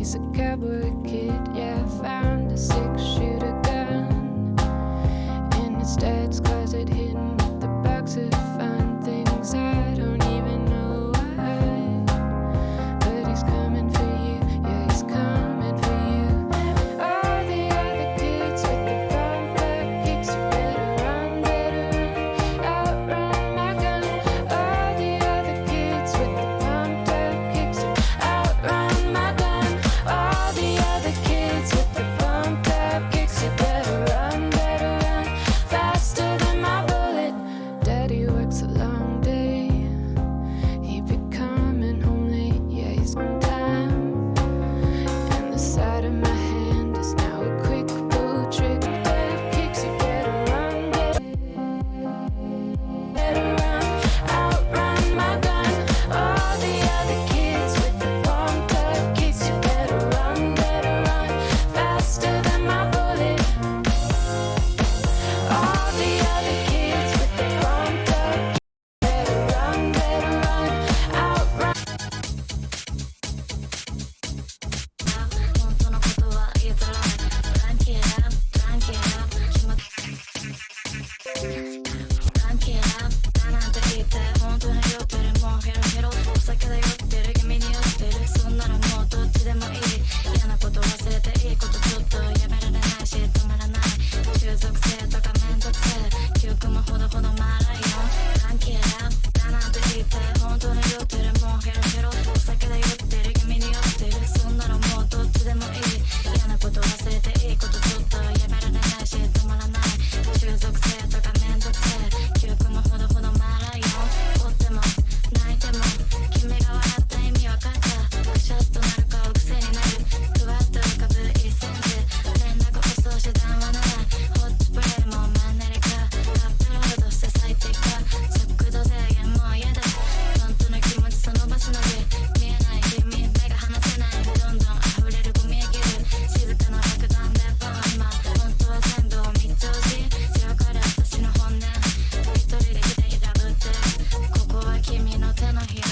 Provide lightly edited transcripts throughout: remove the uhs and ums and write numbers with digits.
He's a cowboy kid, yeah, found a 6-shooter gun in his dad's closet, hidden with the box of fun things. I don't even know why, but he's coming for you, yeah, he's coming for you. All the other kids with the pumped up kicks, you better run, outrun my gun. All the other kids with the pumped up kicks, outrun my gun. All the other kids with the pumped up kicks, you better run, faster than my bullet. Daddy works a long day, he be coming home late, yeah, he's on time. And the side of my hand is now a quick bow trick. Dad kicks, you better run, outrun my gun. All the other kids with the pumped up kicks, you better run, faster than my bullet. All the other kids with the pumped up kicks, better run, outrun. 本当のことは言いづらい。Crank it up, crank it up 気持ち Crank it up だなんて言って本当に酔ってるもうヘロヘロお酒で酔ってる君に酔ってるそんならもうどっちでもいい嫌なこと忘れていいことちょっとやめられないし止まらない中毒性とかめんどくせえ記憶もほどほどまらいよ Crank it up だなんて言って本当に酔ってるもうヘロヘロお酒で酔ってる君に酔ってるそんならもうどっちでもいい嫌なこと忘れていいことちょっとやめられないし止まらない中毒性とかめんどくせえ記憶もほどほどまらいよ怒っても泣いても君が笑った意味わかったくしゃっとなる顔癖になるふわっと浮かぶ1センチ連絡遅う手段はないホットプレイもマンネリ化アップロードして最適化速度制限もう嫌だ本当の気持ちその場しのぎ見えない君目が離せないどんどん溢れるゴミ切る静かな爆弾でボン今本当は全部を密調し強がる私の本音一人で来て選ぶってここは君の手のひら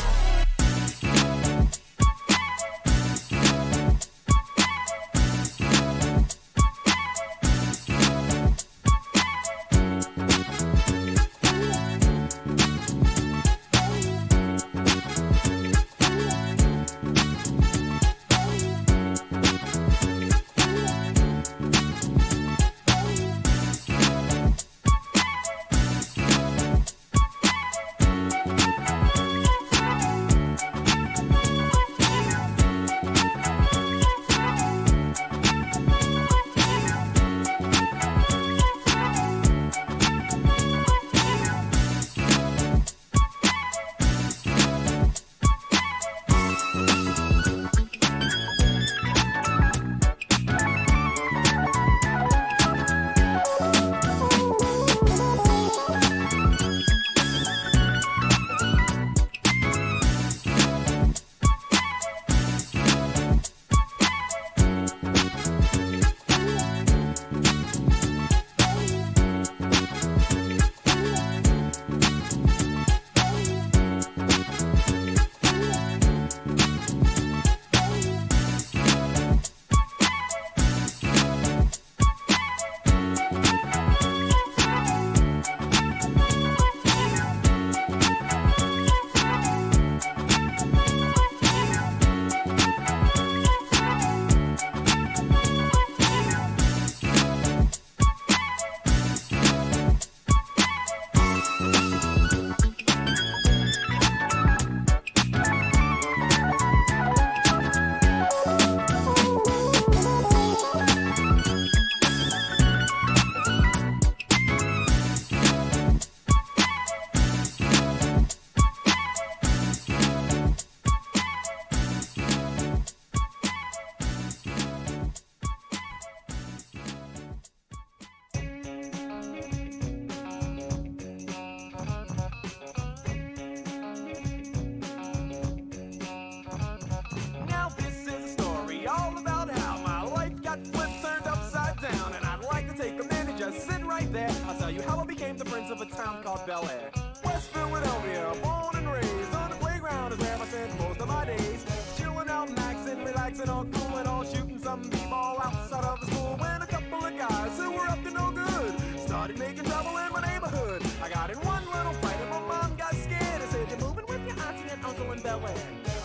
there. I'll tell you how I became the prince of a town called Bel Air. West Philadelphia, born and raised on the playground is where I spent most of my days. Chilling out, maxing, relaxing. relaxing, all cool and all shooting some b-ball outside of the school when a couple of guys who were up to no good started making trouble in my neighborhood. I got in one little fight and my mom got scared and said, "You're moving with your auntie and uncle in Bel Air."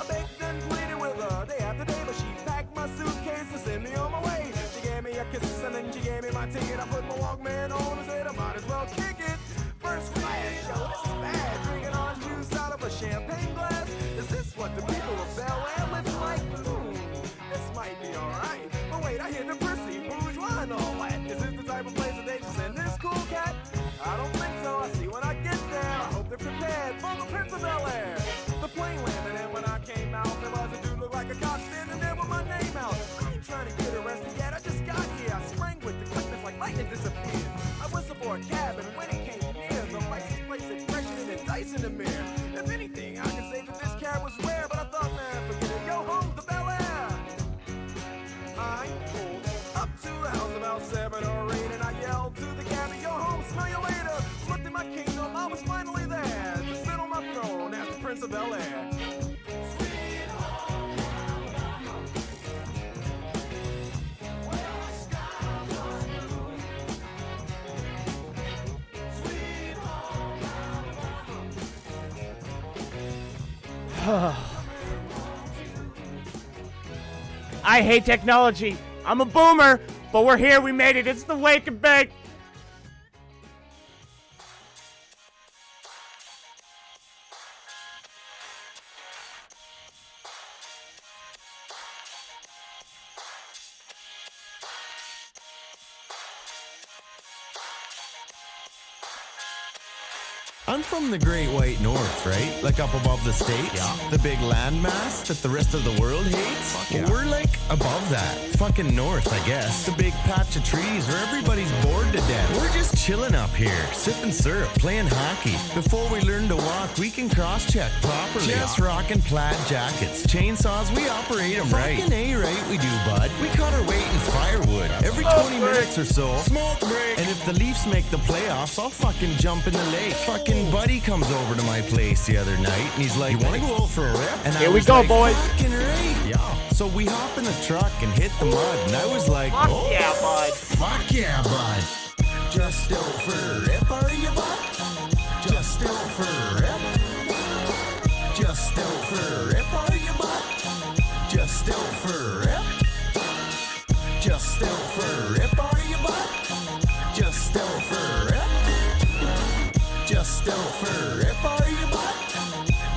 I begged and pleaded with her day after day, but she packed my suitcase and sent me on my way. She gave me a kiss and then she gave me my ticket. I put my Walkman on and said I might as well kick it. First class show, this is bad. Drinking orange juice out of a champagne glass. Is this what the people of Bel Air live like? This might be alright. But wait, I hear the prissy, bourgeois and all that. Is this the type of place that they should send this cool cat? I don't think so. I see when I get there. I hope they're prepared for the Prince of Bel Air. The plane landed and when I came out, there was a dude look like a cop standing there with my name out. I ain't trying to get arrested yet. I just got here. I sprang with the quickness like lightning disappeared. I whistled for a cab and when it came near, the license plate said freshening and dice in the mirror. If anything, I could say that this cab was rare, but I thought, man, forget it. Yo, home to Bel Air. I pulled up to the house about 7 or 8 and I yelled to the cabbie, "Yo, home, smell you later." Looked at my kingdom, I was finally there to sit on my throne as the Prince of Bel Air. I hate technology. I'm a boomer, but we're here. We made it. It's the Wake and Bake. I'm from the Great White North, right? Like up above the States. Yeah. The big landmass that the rest of the world hates. Fuck yeah. We're like above that. Fucking north, I guess. The big patch of trees where everybody's bored to death. We're just chilling up here, sipping syrup, playing hockey. Before we learn to walk, we can cross-check properly. Just rocking plaid jackets. Chainsaws, we operate them right. Fucking A-right we do, bud. We cut our weight in firewood. Every 20 minutes or so. Smoke break. And if the Leafs make the playoffs, I'll fucking jump in the lake. Fucking buddy comes over to my place the other night and he's like, "You want to go out for a rip?" And here we go, boys. Fucking right. Yeah. So we hop in the truck and hit the mud and I was like, fuck yeah, bud. Fuck yeah, bud. Just out for a rip, are you, bud? Just out for a rip. Just out for a rip, are you, bud? Just out for a rip. Just out for a rip, are you, bud? Just out for a rip. Just out for a rip, are you, bud?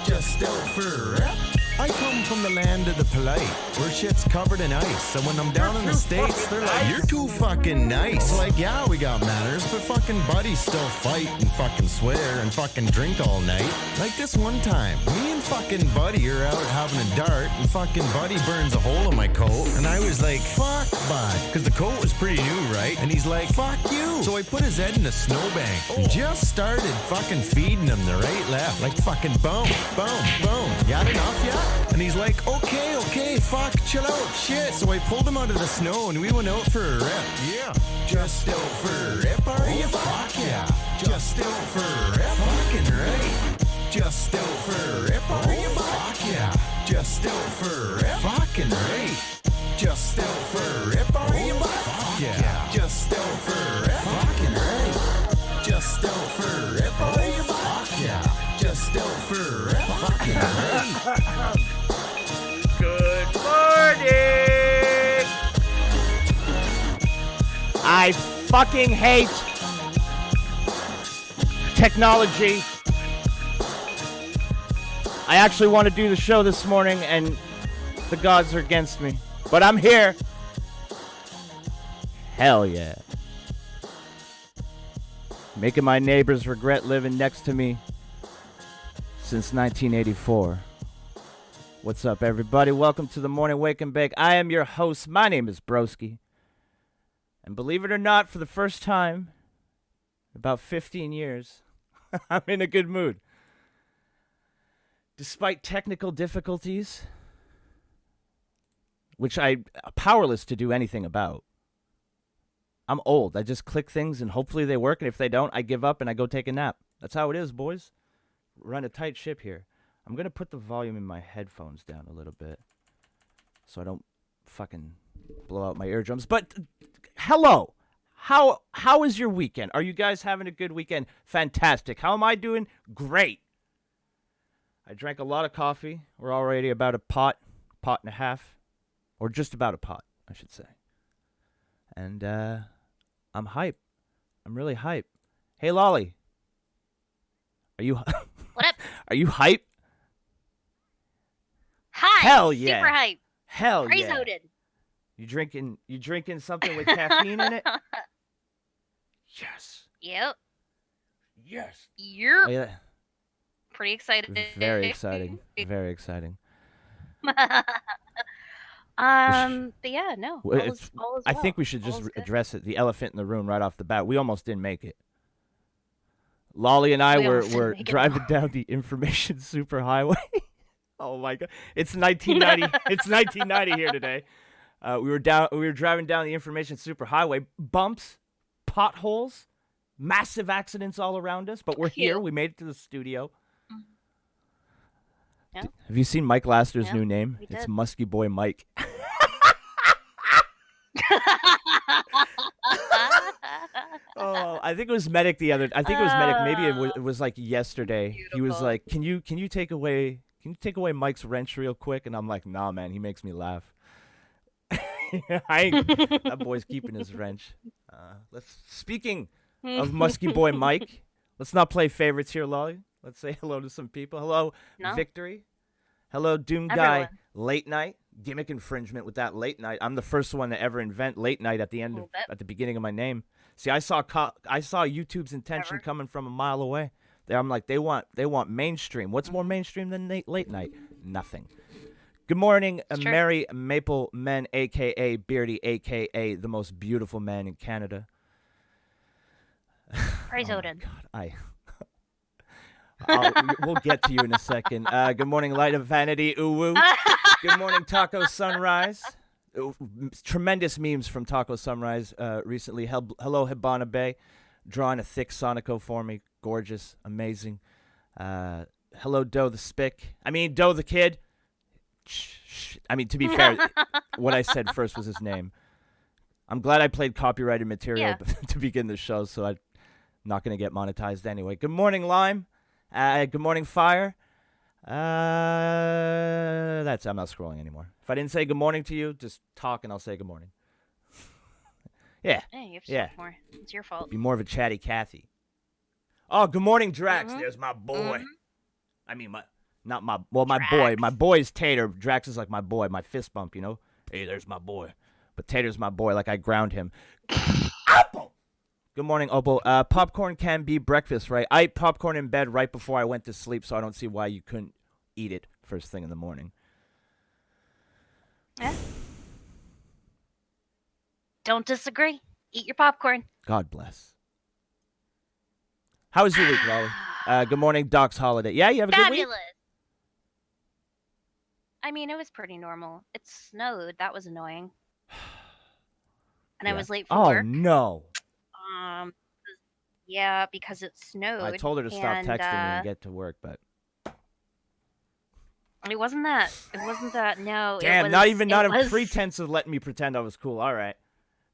Just out for a rip. I come from the land of the polite, where shit's covered in ice. So when I'm down in the States, they're like, "You're too fucking nice." I'm like, yeah, we got manners, but fucking buddies still fight and fucking swear and fucking drink all night. Like this one time, me and fucking buddy are out having a dart, and fucking buddy burns a hole in my coat, and I was like, "Fuck, bud," because the coat was pretty new, right? And he's like, "Fuck you." So I put his head in a snowbank and just started fucking feeding him the right left, like fucking boom, boom, boom. Got enough yet? And he's like, okay, fuck, chill out, shit. So I pulled him out of the snow and we went out for a rip. Yeah. Just out for a rip, are you? Fuck yeah. Just out for a rip. Fucking right. Just out for a rip, are you? Fuck yeah. Just out for a rip. Fucking right. Just out for a rip, are you? Fuck yeah. Just out for a rip. Fucking right. Just out for a rip, are you? Fuck yeah. Just out for a rip. Fucking right. Good morning. I fucking hate technology. I actually want to do the show this morning and the gods are against me. But I'm here. Hell yeah. Making my neighbors regret living next to me since 1984. What's up, everybody? Welcome to the Morning Wake and Bake. I am your host. My name is Broski. And believe it or not, for the first time in about 15 years, I'm in a good mood. Despite technical difficulties, which I'm powerless to do anything about. I'm old. I just click things and hopefully they work. And if they don't, I give up and I go take a nap. That's how it is, boys. Run a tight ship here. I'm going to put the volume in my headphones down a little bit so I don't fucking blow out my eardrums. But hello. How is your weekend? Are you guys having a good weekend? Fantastic. How am I doing? Great. I drank a lot of coffee. We're already about a pot and a half, or just about a pot, I should say. And I'm hype. I'm really hype. Hey, Lolly. Are you What up? Are you hype? Hi. Hell yeah. Super hype. Hell Praise yeah. Odin. You drinking something with caffeine in it? Yes. Yep. Yes. You're Oh, yeah. pretty excited. Very exciting. Very exciting. But yeah, no. Well, All is well. I think we should All just is good. address it, the elephant in the room right off the bat. We almost didn't make it. Lolly and I We almost didn't were make it. driving down the information superhighway. Oh my god. It's 1990. It's 1990 here today. We were driving down the information superhighway. Bumps, potholes, massive accidents all around us, but we're here. Cute. We made it to the studio. Yeah. Have you seen Mike Laster's Yeah, new name? we It's did. Musky Boy Mike. Oh, I think it was Medic I think it was Medic. Maybe it was like yesterday. He was Beautiful. like, "Can you take away Mike's wrench real quick?" And I'm like, "Nah, man. He makes me laugh." That boy's keeping his wrench. Speaking of Musky Boy Mike, let's not play favorites here, Lolly. Let's say hello to some people. Hello, No. Victory. Hello, Doom Guy. Everyone. Late night gimmick infringement with that late night. I'm the first one to ever invent late night at the end Little bit. at the beginning of my name. See, I saw YouTube's intention Ever. coming from a mile away. I'm like, they want mainstream. What's more mainstream than late night? Nothing. Good morning, It's true. Merry Maple Men, a.k.a. Beardy, a.k.a. the most beautiful man in Canada. Praise Oh my Odin. God, we'll get to you in a second. Good morning, Light of Vanity. Ooh. Good morning, Taco Sunrise. Tremendous memes from Taco Sunrise recently. Hello, Hibana Bay. Drawing a thick Sonico for me. Gorgeous. Amazing. Hello, Doe the Spick. I mean, Doe the Kid. I mean, to be fair, what I said first was his name. I'm glad I played copyrighted material to begin the show, so I'm not going to get monetized anyway. Good morning, Lime. Good morning, Fire. I'm not scrolling anymore. If I didn't say good morning to you, just talk and I'll say good morning. Yeah. Hey, you have to Yeah. talk more. It's your fault. Be more of a chatty Cathy. Oh, good morning, Drax. Mhm. There's my boy. Mhm. I mean, my boy. Drax. My boy is Tater. Drax is like my boy, my fist bump, you know? Hey, there's my boy. But Tater's my boy, like I ground him. Apple! Good morning, Opal. Popcorn can be breakfast, right? I ate popcorn in bed right before I went to sleep, so I don't see why you couldn't eat it first thing in the morning. Yeah. Don't disagree. Eat your popcorn. God bless. How was your week, Lolly? Good morning, Doc's Holiday. Yeah, you have a good week? Fabulous. I mean, it was pretty normal. It snowed. That was annoying. And I Yeah. was late for Oh, work. no. Yeah, because it snowed. I told her to stop and, texting me and get to work, but It wasn't that. It wasn't that. No. damn, it was, not even it a was... pretense of letting me pretend I was cool. All right.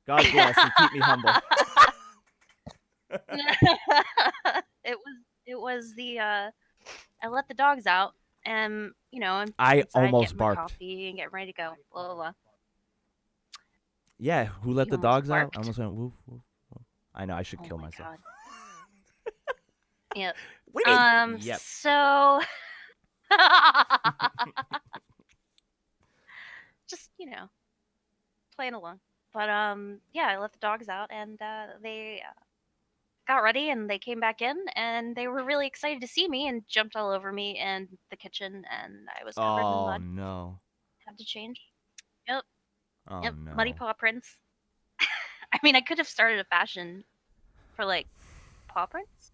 God bless and keep me humble. It was the I let the dogs out and I'm I inside almost getting barked. my coffee and getting ready to go. Blah blah blah. Yeah, who let You the almost dogs out? I barked. almost went woof, woof, woof. I know, I should Oh kill my myself. God. Yep. We need- Yep. So just playing along. But yeah, I let the dogs out and they got ready and they came back in and they were really excited to see me and jumped all over me in the kitchen and I was covered in Oh, mud. no. Had to change. Yep. Oh, Yep. no. Muddy paw prints. I mean, I could have started a fashion for like paw prints.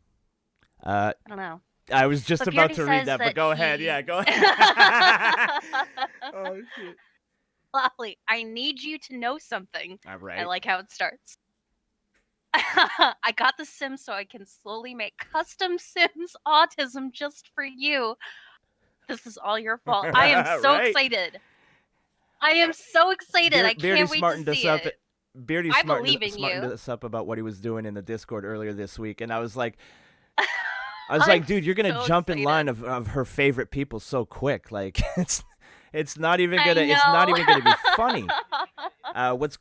Uh, I don't know. I was just But about Beardy to read says that, but that go ahead. he- Yeah, go ahead. Oh, shit. Lolly, I need you to know something. All right. I like how it starts. I got the Sims so I can slowly make custom Sims autism just for you. This is all your fault. I am so Right. excited. I am so excited. I Beardy can't wait to smartened us see up. it. Beardy I believe in smartened you. us up about what he was doing in the Discord earlier this week, and I was like, I'm dude, you're gonna so jump in line excited. of her favorite people so quick. Like it's not even I gonna be know. funny. What's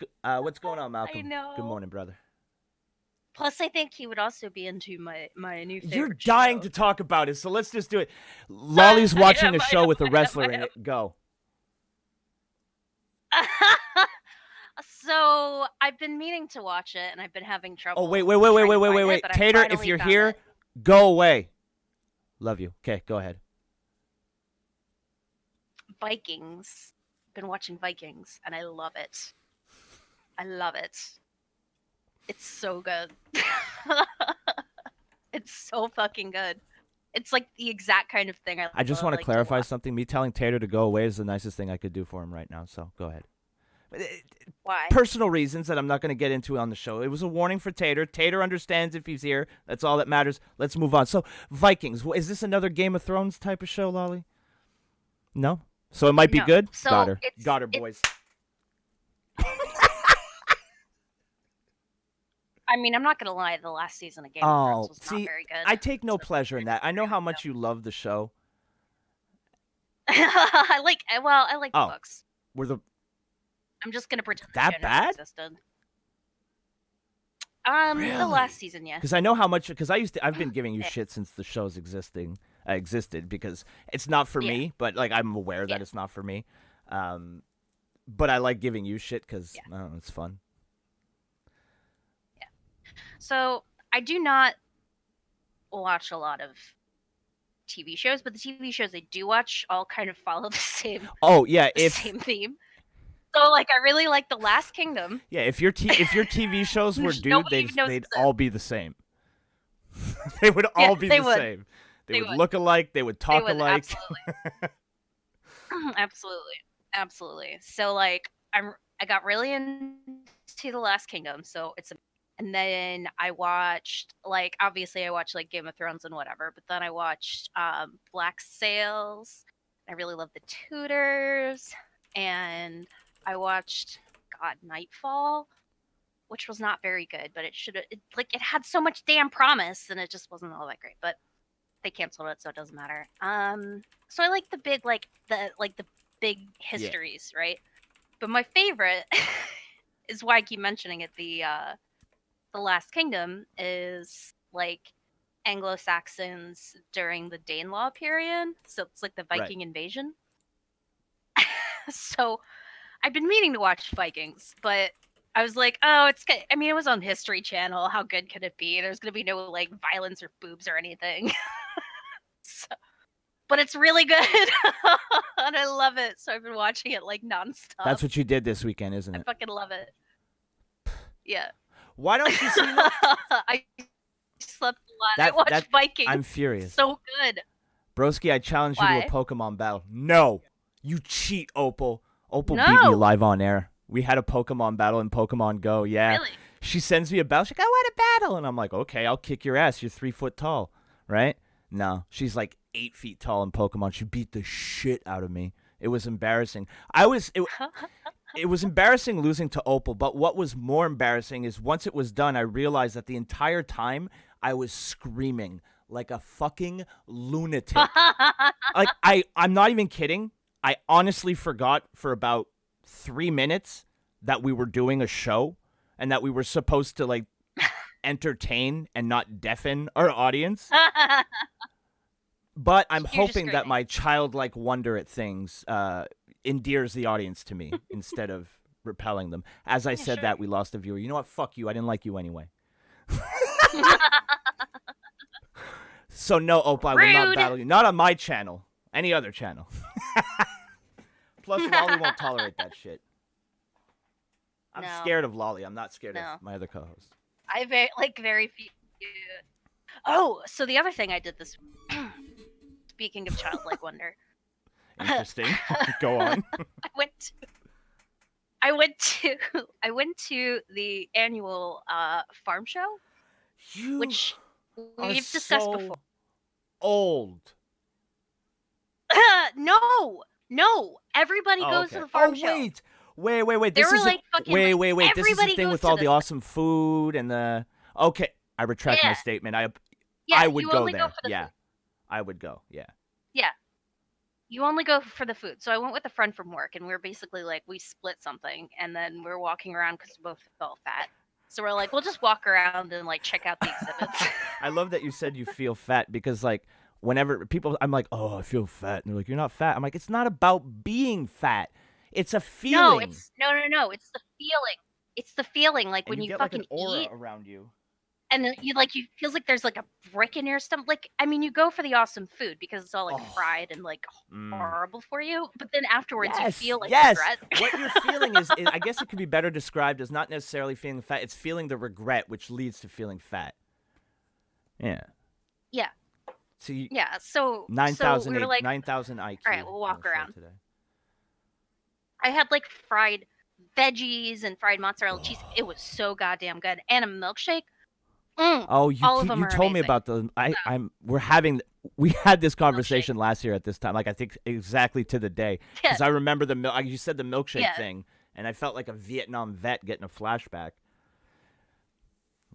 going on, I Malcolm? know. Good morning, brother. Plus, I think he would also be into my new favorite You're dying show. to talk about it, so let's just do it. Lolly's watching a I show am, with a I am, wrestler I in am. it. Go. So I've been meaning to watch it, and I've been having trouble. Oh wait, trying to find it, but I Tater, if finally you're found here, it. go away. Love you. Okay, go ahead. Vikings. Been watching Vikings, and I love it. I love it. It's so good. It's so fucking good. It's like the exact kind of thing I just want to clarify something. Me telling Tater to go away is the nicest thing I could do for him right now. So go ahead. Why? Personal reasons that I'm not going to get into on the show. It was a warning for Tater. Tater understands if he's here. That's all that matters. Let's move on. So Vikings. Is this another Game of Thrones type of show, Lolly? No. So it might be No. good. So Got her. it's- Got her, boys. I mean, I'm not gonna lie. The last season of Game of Thrones was not very good. I take no pleasure in that. I know how much you love the show. I like the Oh. books. Were the I'm just gonna pretend That it never bad? existed. Really? The last season, yeah. Because I know how much. Because I've been giving you shit since the show's existed because it's not for Yeah. me. But like I'm aware that Yeah. it's not for me. But I like giving you shit because Yeah. I don't know, it's fun. So I do not watch a lot of TV shows, but the TV shows I do watch all kind of follow the same Oh yeah, same theme. So like I really like The Last Kingdom. if your TV shows were No one dude, even knows they'd it's all be the same. They would all be they the would. same. They They would would. look alike. They would talk would, alike. absolutely. So like I got really into The Last Kingdom, so and then I watched obviously I watched like Game of Thrones and whatever, but then I watched Black Sails. I really love The Tudors, and I watched Nightfall, which was not very good, but it had so much damn promise and it just wasn't all that great, but they canceled it, so it doesn't matter. So I like the big the big histories, right? But my favorite is why I keep mentioning it. The Last Kingdom is like Anglo-Saxons during the Danelaw period, so it's like the Viking invasion. So I've been meaning to watch Vikings, but I was like, oh, it's good. I mean, it was on History Channel. How good could it be? There's gonna be no like violence or boobs or anything. But it's really good, and I love it. So I've been watching it like nonstop. That's what you did this weekend, isn't I it? fucking love it. Yeah. Why don't you see? I slept a lot. I watched Vikings. I'm furious. It's so good. Broski, I challenge you to a Pokemon battle. No, you cheat, Opal. Opal beat me live on air. We had a Pokemon battle in Pokemon Go. Yeah. Really? She sends me a battle. She's like, I want a battle. And I'm like, okay, I'll kick your ass. You're 3 foot tall. Right? No. She's like 8 feet tall in Pokemon. She beat the shit out of me. It was embarrassing. It was embarrassing losing to Opal, but what was more embarrassing is once it was done, I realized that the entire time I was screaming like a fucking lunatic. Like I'm not even kidding. I honestly forgot for about 3 minutes that we were doing a show and that we were supposed to like entertain and not deafen our audience. But I'm hoping that my childlike wonder at things endears the audience to me instead of repelling them. As I said that, we lost a viewer. You know what? Fuck you. I didn't like you anyway. So no, Opal, I will not battle you. Not on my channel. Any other channel. Plus, Lolly won't tolerate that shit. I'm scared of Lolly. I'm not scared of my other co-host. I very few. Oh, so the other thing I did this. Speaking of childlike wonder. Interesting. Go on. I went to the annual farm show, which we've discussed before. Old. No, No, everybody Oh, goes to okay. the farm Oh, show. wait. Wait. There This were is like fucking wait. like, This is the everybody thing goes with to all the this. awesome food and the. Okay, I retract my Yeah. statement. Yeah, I would you go only there. go for the Yeah, food. I would go. Yeah. Yeah, you only go for the food. So I went with a friend from work, and we were basically like, we split something, and then we were walking around because we both felt fat. So we're like, we'll just walk around and like check out the exhibits. I love that you said you feel fat because like whenever people, I'm like, oh, I feel fat, and they're like, you're not fat. I'm like, it's not about being fat. It's a feeling. No, it's no. It's the feeling. It's the feeling, like and when you you get like fucking an aura eat, around you. and then you feels like there's like a brick in your stomach. Like, I mean, you go for the awesome food because it's all like Oh. fried and like Mm. horrible for you. But then afterwards, you Yes, feel like yes. regret. What you're feeling is, I guess it could be better described as not necessarily feeling fat. It's feeling the regret, which leads to feeling fat. Yeah. Yeah. See, Yeah. So 9,000 we were like, 9,000 IQ. all right, we'll walk on the show around. today. I had like fried veggies and fried mozzarella cheese. It was so goddamn good, and a milkshake. Oh, all of them you are told me amazing. about the. We had this conversation last year at this time. Like I think exactly to the day because Yeah. I remember you said the milkshake Yeah. thing, and I felt like a Vietnam vet getting a flashback.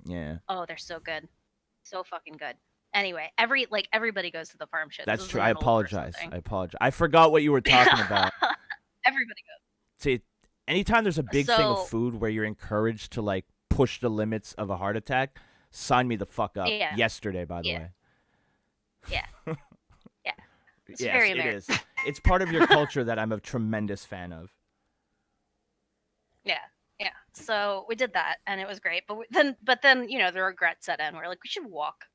Yeah. Oh, they're so good, so fucking good. Anyway, everybody goes to the farm show. That's This true. isn't I an old person apologize. thing. I apologize. I forgot what you were talking about. Everybody goes. See, anytime there's a big thing So- of food where you're encouraged to like push the limits of a heart attack, sign me the fuck up. Yeah. Yesterday, by the Yeah. way. Yeah. Yeah. It's Yes, very it American. is. It's part of your culture that I'm a tremendous fan of. Yeah. Yeah. So we did that, and it was great. But then the regret set in. We're like, we should walk,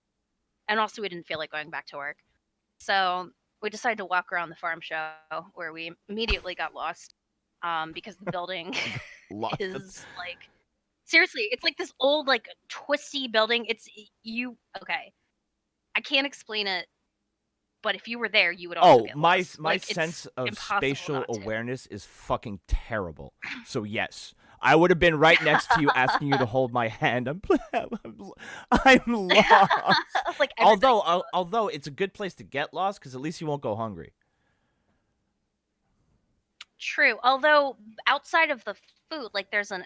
and also we didn't feel like going back to work, so we decided to walk around the farm show, where we immediately got lost, because the building Lots of- is like, seriously, it's like this old like twisty building. Okay. I can't explain it, but if you were there, you would also Oh, get my lost. my Like, it's sense of impossible spatial not to. awareness is fucking terrible. So yes, I would have been right next to you, asking you to hold my hand. I'm lost. Like, everything. Although it's a good place to get lost because at least you won't go hungry. True. Although outside of the food, like there's the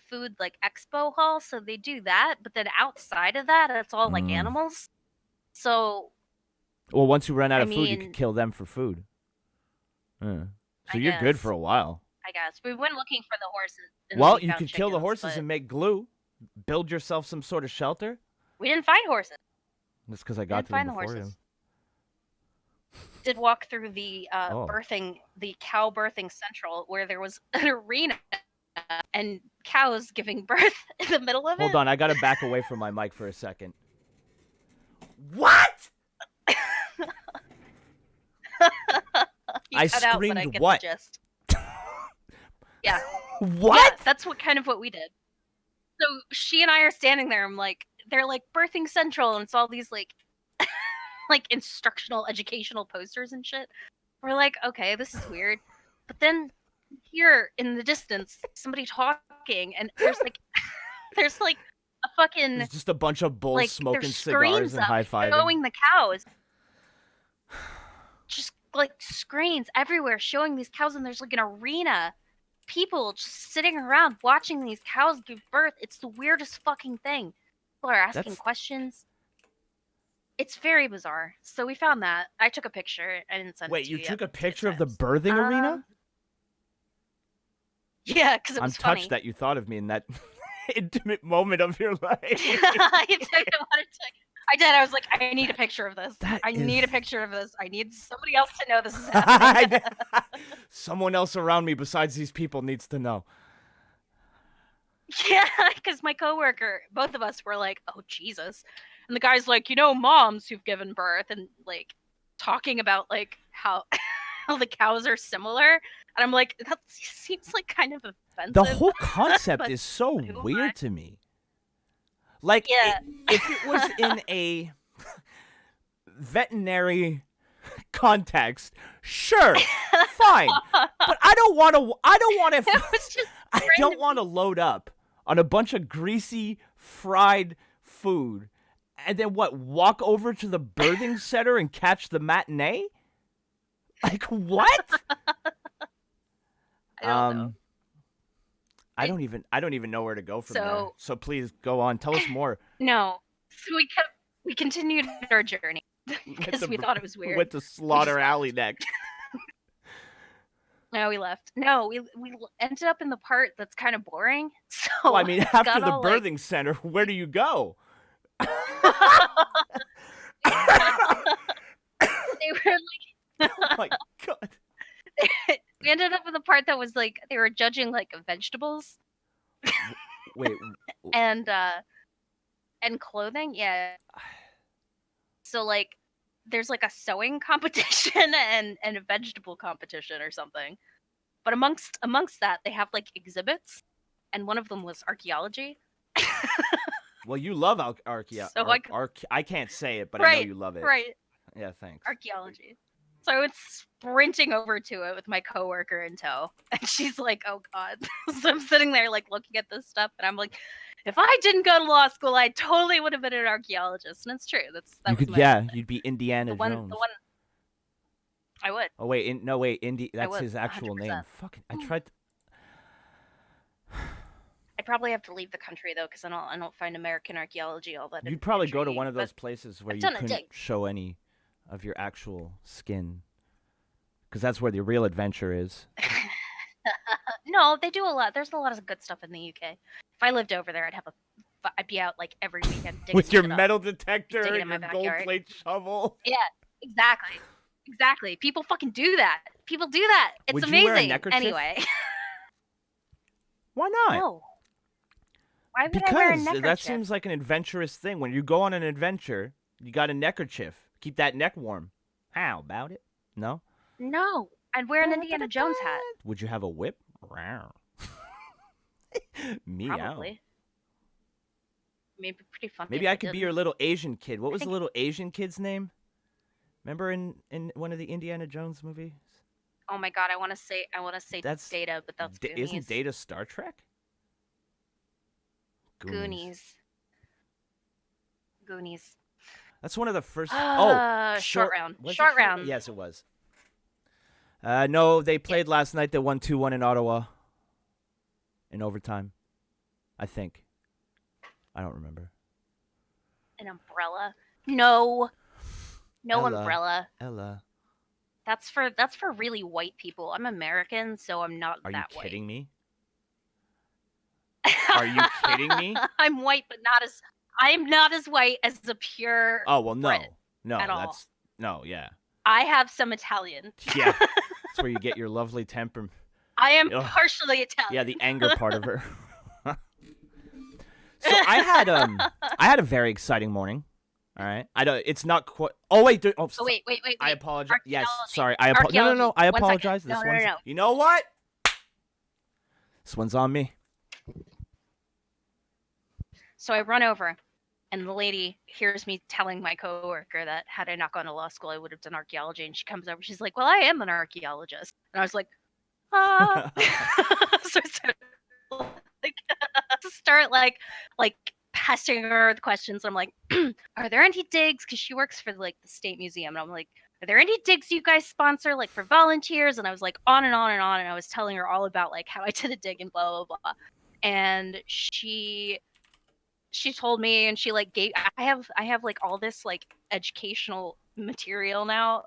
food like expo hall, so they do that. But then outside of that, it's all like Mm. animals. So Well, once you run out I of food, you mean- can kill them for food. Yeah. So I you're good guess. for a while. I guess we went looking for the horses. and Well, we you found could kill the chickens, horses but and make glue. Build yourself some sort of shelter. we didn't find horses. That's because I We got didn't to them find the before you. horses. Did walk through the Oh. the cow birthing central, where there was an arena and cows giving birth in the middle of it. Hold on, I gotta back away from my mic for a second. What? You I cut out, but I screamed get what? The gist. Yeah. What? Yeah, that's kind of what we did. So she and I are standing there. I'm like, they're like birthing central, and it's all these like, like instructional, educational posters and shit. We're like, okay, this is weird. But then here in the distance, somebody talking, and there's like, there's like a fucking There's just a bunch of bulls like smoking there's cigars screens and up high fiving. showing the cows. Just like screens everywhere showing these cows, and there's like an arena. People just sitting around watching these cows give birth. It's the weirdest fucking thing. People are asking That's- questions. It's very bizarre. So we found that. I took a picture. I didn't send it Wait, to you you took yet. a picture of the It's- birthing arena? Yeah, because it I'm was touched funny. that you thought of me in that intimate moment of your life. I did. I was like, I need a picture of this. That I need a is- picture of this. I need somebody else to know this is happening. Someone else around me besides these people needs to know. Yeah, because my coworker, both of us were like, "Oh Jesus," and the guy's like, moms who've given birth, and like talking about like how how the cows are similar, and I'm like, that seems like kind of offensive. The whole concept But is so who am I? weird to me. Like, Yeah. if it was in a veterinary context, sure, fine. But I don't want to. It was just I don't want to load up on a bunch of greasy fried food and then walk over to the birthing center and catch the matinee? Like what? I don't know. I don't even know where to go from there. So- So please go on. Tell us more. No. So we continued our journey because we thought it was weird. Went to Slaughter Alley next. No, we left. No, we ended up in the part that's kind of boring. So Well, I mean, it's after got the all, like- birthing center, where do you go? they were like, Oh my god. we ended up in the part that was like they were judging like vegetables Wait. and clothing. Yeah. So like there's like a sewing competition and a vegetable competition or something. But amongst that they have like exhibits, and one of them was archaeology. Well, you love archaeology. So I can't say it, but I know you love it. Right. Yeah, thanks. Archaeology. So I went sprinting over to it with my coworker in tow, and she's like, "Oh God!" So I'm sitting there like looking at this stuff, and I'm like, "If I didn't go to law school, I totally would have been an archaeologist." And it's true. You'd be Indiana Jones. The one. I would. Oh wait, that's would, his actual 100%. name. Fucking, I tried. I'd probably have to leave the country though, because I don't find American archaeology all that. You'd probably go to intriguing, one of but those places where I've you done a couldn't dig. show any of your actual skin, because that's where the real adventure is. No, they do a lot. There's a lot of good stuff in the UK. If I lived over there, I'd be out like every weekend digging With your shit up. metal detector Dig it and in my your gold backyard. plate shovel. Yeah, exactly. People fucking do that. People do that. It's Would you amazing. wear a neckerchief? Anyway, Why not? no. Why would I wear a Because neckerchief? that seems like an adventurous thing. When you go on an adventure, you got a neckerchief. Keep that neck warm. How about it? No? No, I'd wear an Indiana Jones hat. Would you have a whip? Rawr. Meow. Probably. Maybe pretty fun. Maybe I could be your little Asian kid. What was the little Asian kid's name? Remember in one of the Indiana Jones movies? Oh my god, I want to say That's Data, but that's Goonies. Isn't Data Star Trek? Goonies. That's one of the first. Short round. was it Short round. Yes, it was. No, they played last night. They won 2-1 in Ottawa. In overtime, I think. I don't remember. An umbrella? No Ella. umbrella. Ella, That's for really white people. I'm American, so I'm not are you that white. kidding me? Are you kidding me? I'm white, but I am not as white as the pure. Oh well, no, Brit no, at all. that's no, yeah, I have some Italian. yeah. That's where you get your lovely temper. I am Ugh. partially Italian. Yeah, the anger part of her. So I had a very exciting morning. All right, I don't. It's not quite. Oh wait. Oh wait. I apologize. Yes, Archaeology. sorry. I apologize. No. Archaeology. I 1 second. apologize. No, This no, one's. no. You know what? This one's on me. So I run over, and the lady hears me telling my coworker that had I not gone to law school, I would have done archaeology. And she comes over. She's like, "Well, I am an archaeologist." And I was like, "Ah." So I start like pestering her with questions. I'm like, "Are there any digs?" Because she works for like the state museum, and I'm like, "Are there any digs you guys sponsor like for volunteers?" And I was like on and on and on, and I was telling her all about like how I did a dig and blah blah blah. And she told me, and she like gave I have like all this like educational material now.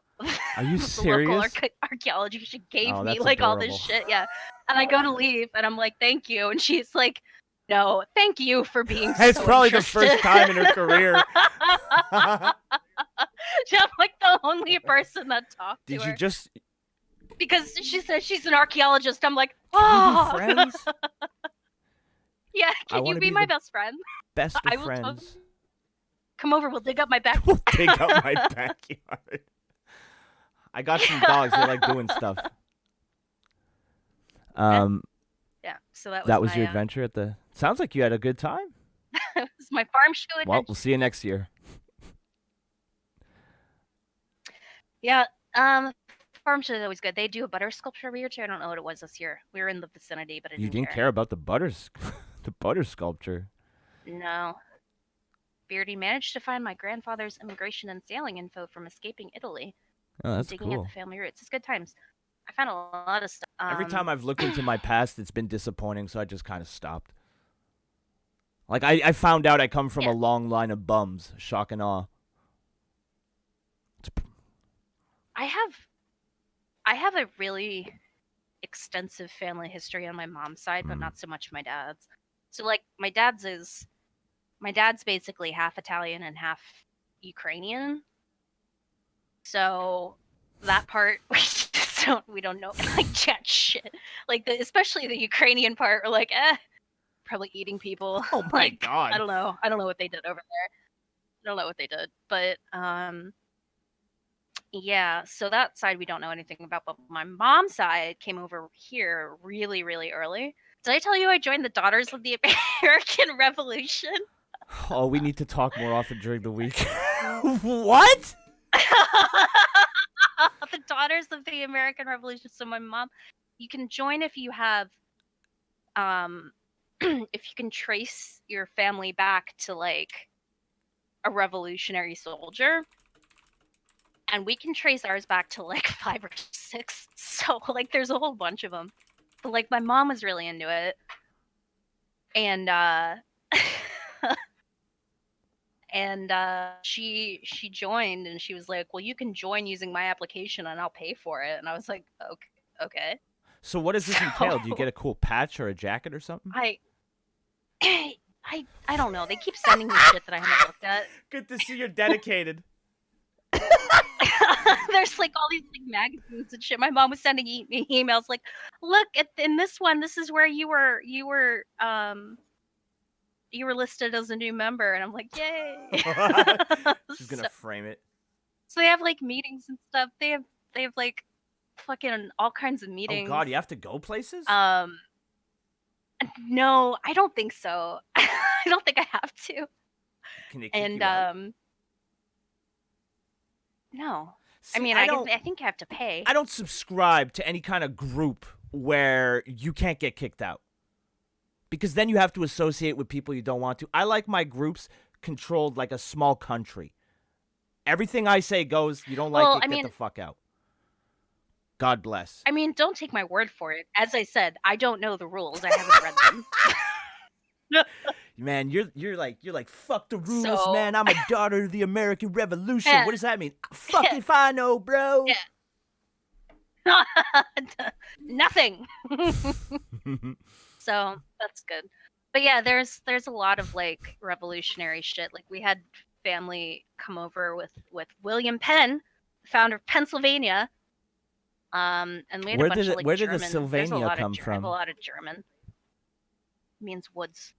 Are you The local serious? archaeology. She gave Oh, me that's like all this adorable. shit, yeah. And I go to leave, and I'm like, "Thank you," and she's like, "No, thank you for being." It's so probably the interested." first time in her career. I'm like the only person that talked to Did her you just because she says she's an archaeologist. I'm like, can "Oh, we be friends? yeah, I can you wanna be be my the- best friend? Best I of will friends. Come over, we'll dig up my back." We'll dig up my backyard. I got some dogs. They like doing stuff. Yeah, so that was That was my, your adventure at the. Sounds like you had a good time. It was my farm show adventure. Well, we'll see you next year. Yeah, farm show is always good. They do a butter sculpture every year too. I don't know what it was this year. We were in the vicinity, but I You didn't care. care about the the butter sculpture. No. Beardy managed to find my grandfather's immigration and sailing info from escaping Italy. Oh, that's digging at cool. the family roots. It's good times. I found a lot of stuff. Every time I've looked into my past, it's been disappointing, so I just kind of stopped. Like, I found out I come from a long line of bums. Shock and awe. I have a really extensive family history on my mom's side, but not so much my dad's. So like my dad's basically half Italian and half Ukrainian. So that part we don't know like jack shit. Like especially the Ukrainian part, we're like, probably eating people. Oh my like, God. I don't know. I don't know what they did over there. I don't know what they did. But yeah, so that side we don't know anything about, but my mom's side came over here really, really early. Did I tell you I joined the Daughters of the American Revolution? Oh, we need to talk more often during the week. What? The Daughters of the American Revolution. So my mom, you can join if you have, if you can trace your family back to like a revolutionary soldier. And we can trace ours back to like 5 or 6. So like there's a whole bunch of them. But like my mom was really into it. And she joined and she was like, "Well, you can join using my application and I'll pay for it." And I was like, "Okay." So what does this entail? Do you get a cool patch or a jacket or something? I don't know. They keep sending me shit that I haven't looked at. Good to see you're dedicated. There's like all these like magazines and shit. My mom was sending me emails like, "Look in this one. This is where you were listed as a new member." And I'm like, "Yay!" She's gonna frame it. So they have like meetings and stuff. They have like fucking all kinds of meetings. Oh God, you have to go places? No, I don't think so. I don't think I have to. Can they kick you out? No. See, I mean, I think you have to pay. I don't subscribe to any kind of group where you can't get kicked out. Because then you have to associate with people you don't want to. I like my groups controlled like a small country. Everything I say goes. You don't like it, get the fuck out. God bless. I mean, don't take my word for it. As I said, I don't know the rules. I haven't read them. Man, you're like fuck the rules, man. I'm a daughter of the American Revolution. What does that mean? Fuck if I know, bro. Yeah. Nothing. So that's good. But yeah, there's a lot of like revolutionary shit. Like we had family come over with William Penn, founder of Pennsylvania. And we had a bunch of like where German. did the Sylvania come I have from? a lot of German. It means woods.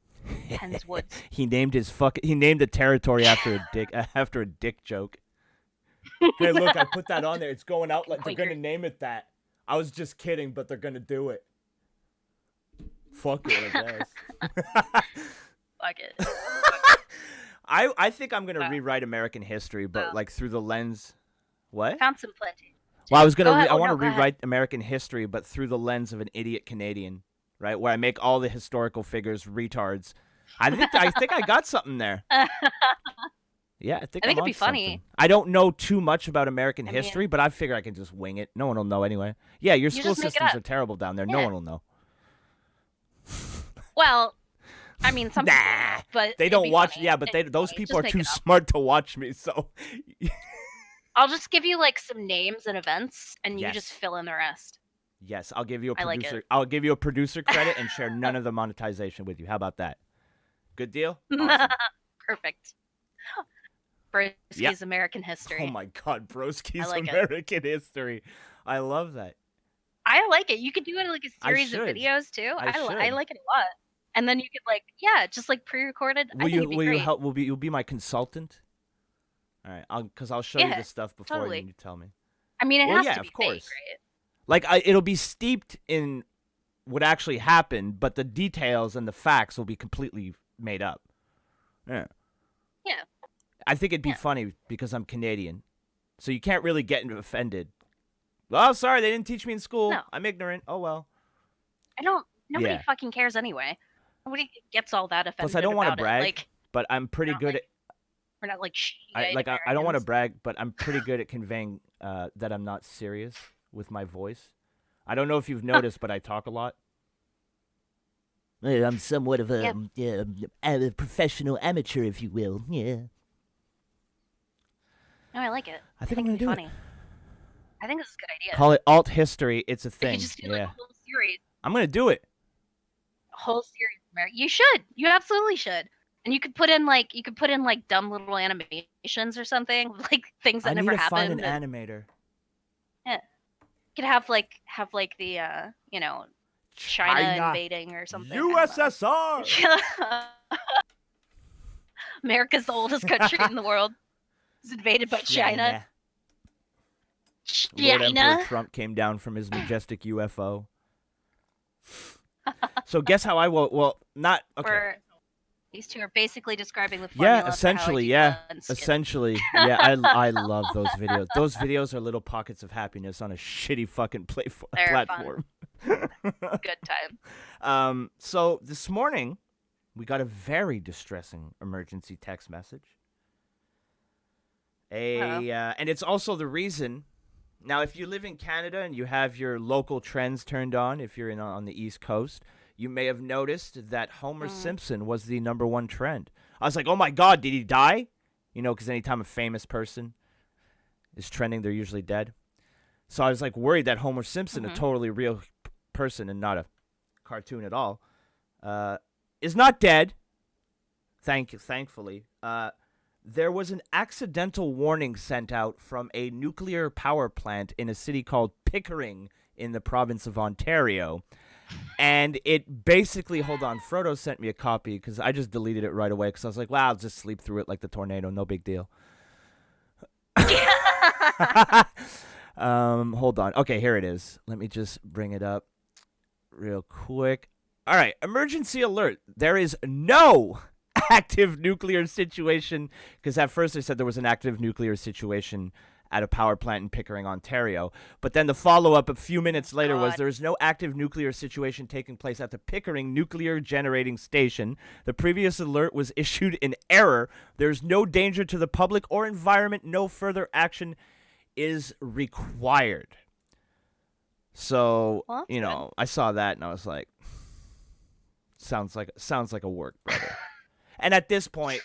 Penn's woods. He named the territory after a dick joke. Hey, look, I put that on there. It's going out like they're gonna name it that. I was just kidding, but they're gonna do it. Fuck it, I guess. Fuck it. I think I'm gonna rewrite American history, but like through the lens. What? Found some plenty. Well, I was gonna. I want to rewrite American history, but through the lens of an idiot Canadian, right? Where I make all the historical figures retards. I think I got something there. Yeah, I think it'd be funny. Something. I don't know too much about American history, but I figure I can just wing it. No one will know anyway. Yeah, your school systems are terrible down there. Yeah. No one will know. Well, I mean, some people, but they don't watch. Funny. Yeah, but those people are too smart to watch me. So I'll just give you like some names and events, and you just fill in the rest. Yes, I'll give you a producer. I'll give you a producer credit and share none of the monetization with you. How about that? Good deal. Awesome. Perfect. Broski's American history. Oh my God, Broski's American history. I love that. I like it. You could do it like a series of videos too. I like it a lot. And then you could just like pre-recorded. You'll be my consultant. All right, because I'll show you the stuff before you tell me. I mean, it has to be of course. fake, right? Like it'll be steeped in what actually happened, but the details and the facts will be completely made up. Yeah. Yeah. I think it'd be funny because I'm Canadian, so you can't really get offended. Oh, sorry, they didn't teach me in school. No. I'm ignorant. Oh well. Nobody fucking cares anyway. Nobody gets all that offended. Plus, I don't want to brag, like, but I'm pretty good at. We're not like I don't want to brag, but I'm pretty good at conveying that I'm not serious with my voice. I don't know if you've noticed, but I talk a lot. I'm somewhat of a professional amateur, if you will. Yeah. No, I like it. I think I'm gonna it'd be do funny. it. I think this is a good idea. Call it alt history. It's a We thing. could just do Yeah. like a whole series. I'm gonna do it. A whole series, Mary. You should. You absolutely should. And you could put in like dumb little animations or something, like things that I need never to happened. find an animator. Yeah. You could have the China invading or something. I don't know. USSR. Yeah. America's the oldest country in the world. It's invaded by China. Lord Emperor China. Trump came down from his majestic UFO. So guess how I will. Well, not okay. These two are basically describing the formula. Yeah, essentially, essentially, yeah. I love those videos. Those videos are little pockets of happiness on a shitty fucking platform. Good time. So this morning, we got a very distressing emergency text message. And it's also the reason. Now, if you live in Canada and you have your local trends turned on, if you're on the East Coast, you may have noticed that Homer Simpson was the #1 trend. I was like, oh my God, did he die? Because anytime a famous person is trending, they're usually dead. So I was like worried that Homer Simpson, a totally real person and not a cartoon at all, is not dead. Thankfully. There was an accidental warning sent out from a nuclear power plant in a city called Pickering in the province of Ontario. And it basically, hold on, Frodo sent me a copy because I just deleted it right away because I was like, wow, I'll just sleep through it like the tornado, no big deal. Hold on. Okay, here it is. Let me just bring it up real quick. All right, emergency alert. There is no active nuclear situation, because at first they said there was an active nuclear situation at a power plant in Pickering, Ontario. But then the follow-up a few minutes later was there is no active nuclear situation taking place at the Pickering Nuclear Generating Station. The previous alert was issued in error. There's no danger to the public or environment. No further action is required. So, I saw that and I was like, sounds like a work, brother. And at this point,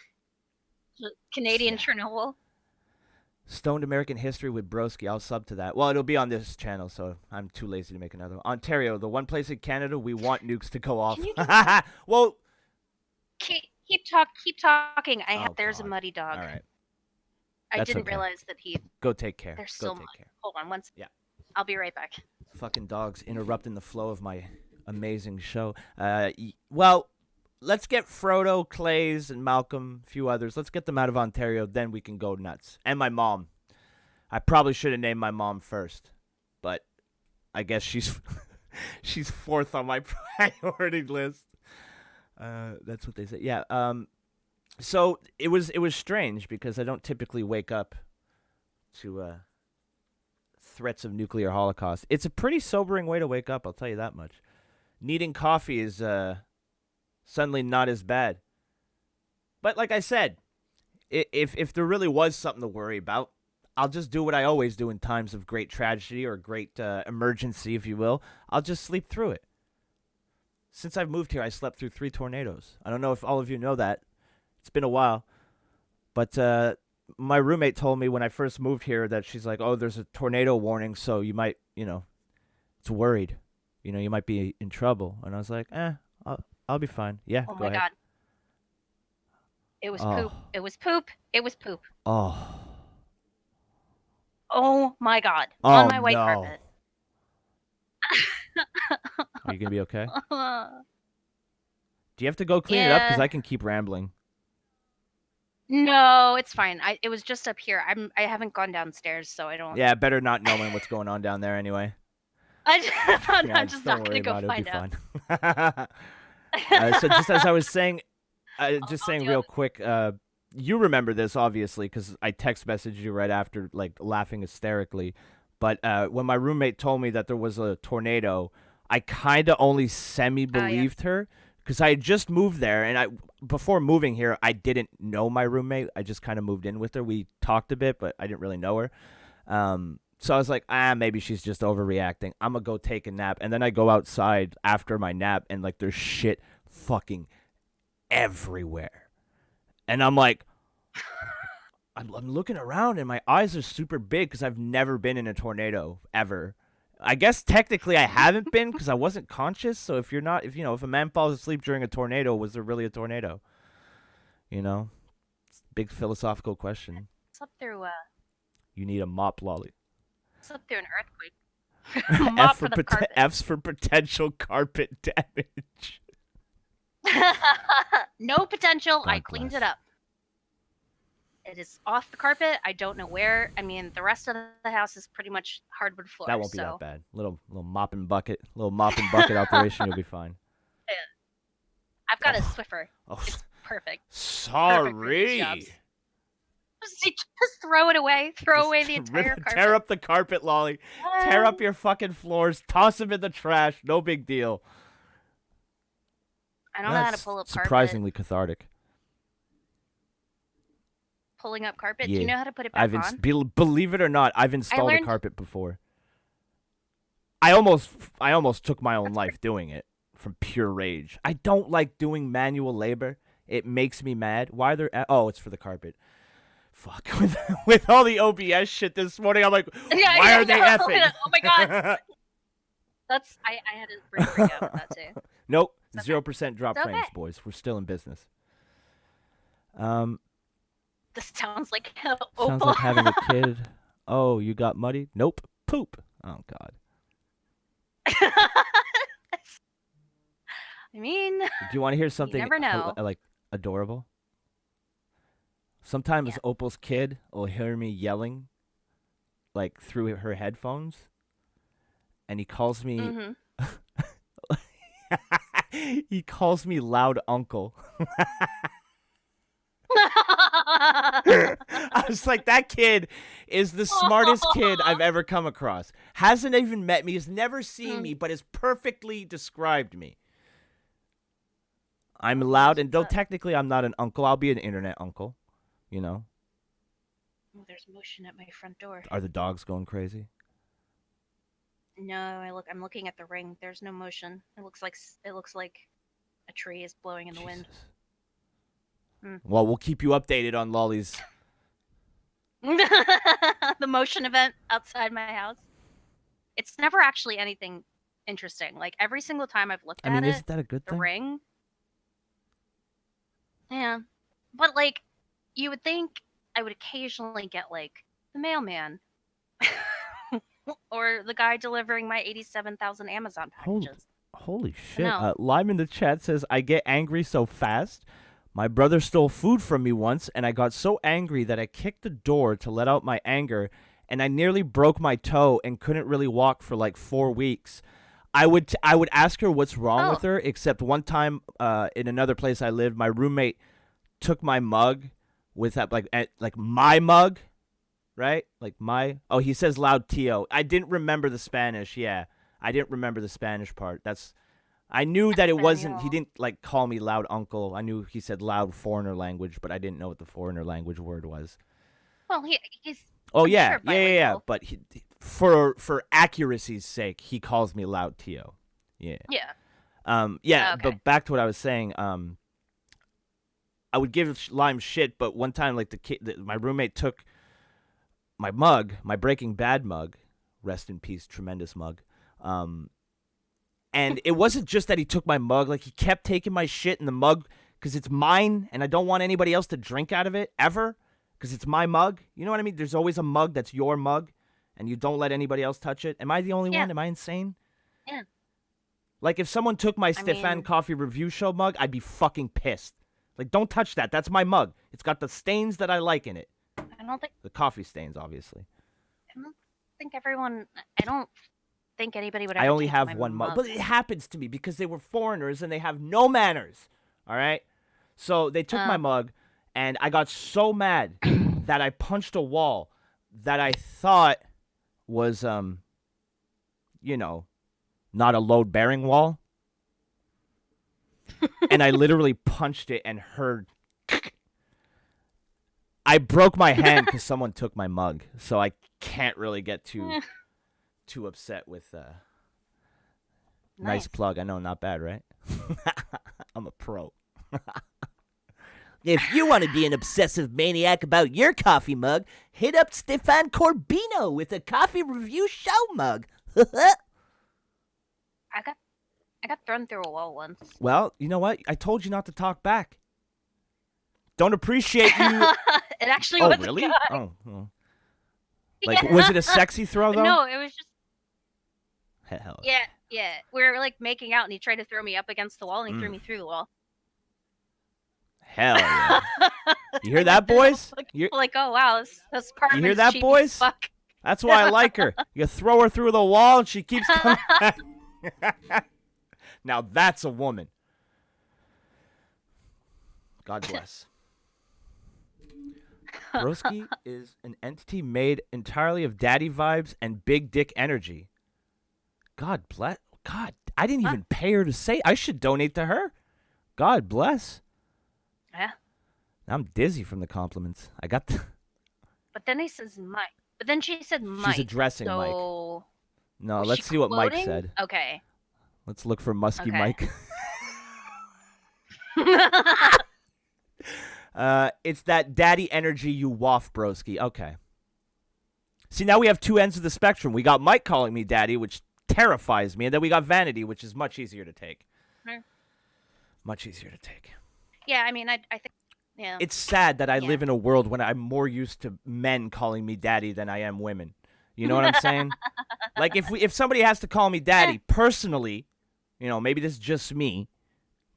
Canadian Chernobyl. Stoned American History with Broski. I'll sub to that. Well, it'll be on this channel, so I'm too lazy to make another one. Ontario, the one place in Canada we want nukes to go off. Well, keep talking. There's God. a muddy dog. All right. I That's didn't okay. realize that Go take care. There's Go so take much. care. Hold on one second. Yeah. I'll be right back. Fucking dogs interrupting the flow of my amazing show. Well, let's get Frodo, Clays, and Malcolm, a few others. Let's get them out of Ontario, then we can go nuts. And my mom. I probably should have named my mom first, but I guess she's she's fourth on my priority list. That's what they say. Yeah. So it was strange because I don't typically wake up to threats of nuclear holocaust. It's a pretty sobering way to wake up, I'll tell you that much. Needing coffee is suddenly not as bad. But like I said, if there really was something to worry about, I'll just do what I always do in times of great tragedy or great emergency, if you will. I'll just sleep through it. Since I've moved here, I slept through 3 tornadoes. I don't know if all of you know that. It's been a while. But my roommate told me when I first moved here that she's like, oh, there's a tornado warning, so you might, it's worried. You might be in trouble. And I was like, I'll be fine. Yeah, Oh go my ahead. God. It was poop. It was poop. It was poop. Oh. Oh my God. Oh, On my white no. carpet. Are you going to be okay? Do you have to go clean it up? Because I can keep rambling. No, it's fine. It was just up here. I haven't gone downstairs, so I don't. Yeah, better not knowing what's going on down there anyway. I'm don't just not worry gonna go about it. It'll find be out. fine. So just as I was saying, I'll saying do real it. quick, you remember this obviously because I text messaged you right after, like laughing hysterically. But when my roommate told me that there was a tornado, I kind of only semi-believed her because I had just moved there, and before moving here, I didn't know my roommate. I just kind of moved in with her. We talked a bit, but I didn't really know her. So I was like, maybe she's just overreacting. I'm gonna go take a nap, and then I go outside after my nap, and like there's shit fucking everywhere, and I'm like, I'm looking around, and my eyes are super big because I've never been in a tornado ever. I guess technically I haven't been because I wasn't conscious. So if a man falls asleep during a tornado, was there really a tornado? You know, it's a big philosophical question. Slept through You need a mop, Lolly. slept through an earthquake. Mop for the carpet. F's for potential carpet damage. No potential. God I cleaned bless. it up. It is off the carpet. I don't know where. I mean, the rest of the house is pretty much hardwood floor. That won't be so that bad. Little mop and bucket operation. You'll be fine. I've got a Swiffer. Oh, It's perfect. sorry. Jobs. Just throw it away. Throw away the entire carpet. Tear up the carpet, Lolly. Tear up your fucking floors. Toss them in the trash. No big deal. I don't know how to That's pull up carpet. surprisingly cathartic. Pulling up carpet. Yeah. Do you know how to put it back on? Believe it or not, I've installed a learned- carpet before. I almost took my own life doing it from pure rage. I don't like doing manual labor. It makes me mad. Why are there? Oh, it's for the carpet. Fuck. With all the OBS shit this morning, I'm like, why are they effing? Oh my god. I had a brain freak out with that too. Nope. It's okay. 0% drop It's frames, okay. boys. We're still in business. This sounds like Sounds Opal. like having a kid. Oh, you got muddy? Nope. Poop. Oh, God. I mean, Do you want to hear something never know. like adorable? Sometimes Yeah. Opal's kid will hear me yelling like through her headphones, and he calls me mhm. he calls me loud uncle. I was like, that kid is the smartest kid I've ever come across. Hasn't even met me, has never seen me, but has perfectly described me. I'm loud, and though technically I'm not an uncle, I'll be an internet uncle. You know? Oh, there's motion at my front door. Are the dogs going crazy? No, I'm looking at the ring. There's no motion. It looks like a tree is blowing in the wind. Jesus. Mm. Well, we'll keep you updated on Lolly's. The motion event outside my house. It's never actually anything interesting. Like every single time I've looked I mean, at isn't it, that a good the thing? ring. Yeah, but like, you would think I would occasionally get like the mailman, or the guy delivering my 87,000 Amazon packages. Holy shit. know. Lime in the chat says, I get angry so fast. My brother stole food from me once, and I got so angry that I kicked the door to let out my anger, and I nearly broke my toe and couldn't really walk for like 4 weeks. I would ask her what's wrong with her, except one time in another place I lived, my roommate took my mug with that, like my mug, right? Like my, oh, he says loud Tio. I didn't remember the Spanish, yeah. I didn't remember the Spanish part. I knew that it wasn't, he didn't like call me loud uncle. I knew he said loud foreigner language, but I didn't know what the foreigner language word was. Well, he's. Oh, I'm yeah, sure yeah. bilingual. But for accuracy's sake, he calls me loud Tio. Yeah. Yeah. Yeah, Okay. but back to what I was saying. I would give Lime shit, but one time, like my roommate took my mug, my Breaking Bad mug, rest in peace, tremendous mug. And it wasn't just that he took my mug; like he kept taking my shit in the mug because it's mine, and I don't want anybody else to drink out of it ever because it's my mug. You know what I mean? There's always a mug that's your mug, and you don't let anybody else touch it. Am I the only one? Am I insane? Yeah. Like if someone took my Stefan mean- Coffee Review Show mug, I'd be fucking pissed. Like, don't touch that. That's my mug. It's got the stains that I like in it. I don't think. The coffee stains, obviously. I don't think everyone. I don't think anybody would. I ever only take have my one mug. But it happens to me because they were foreigners and they have no manners. All right? So they took my mug, and I got so mad that I punched a wall that I thought was, not a load-bearing wall. and I literally punched it and heard. I broke my hand because someone took my mug, so I can't really get too upset with. Nice plug. I know, not bad, right? I'm a pro. If you want to be an obsessive maniac about your coffee mug, hit up Stefan Corbino with a coffee review show mug. I got thrown through a wall once. Well, you know what? I told you not to talk back. Don't appreciate you. It actually Oh, was really? a guy. Oh, well. Like, was it a sexy throw, though? No, it was just Hell. yeah. We were like making out, and he tried to throw me up against the wall, and he threw me through the wall. Hell yeah. You hear that, boys? Like, oh wow, this part You of hear it's that, cheap as boys? fuck. That's why I like her. You throw her through the wall, and she keeps coming back. Now that's a woman. God bless. Broski is an entity made entirely of daddy vibes and big dick energy. God bless. God, I didn't even pay her to say. I should donate to her. God bless. Yeah. I'm dizzy from the compliments. I got the... But then he says Mike. But then she said Mike. She's addressing Mike. So No, was let's she see what Mike quoting? said. Okay. Let's look for Musky Okay. Mike. It's that daddy energy you waft, broski. Okay. See, now we have two ends of the spectrum. We got Mike calling me daddy, which terrifies me, and then we got vanity, which is much easier to take. Hmm. Much easier to take. Yeah, I mean, I think, yeah. It's sad that I Yeah. live in a world when I'm more used to men calling me daddy than I am women. You know what I'm saying? Like, if somebody has to call me daddy, personally, you know, maybe this is just me,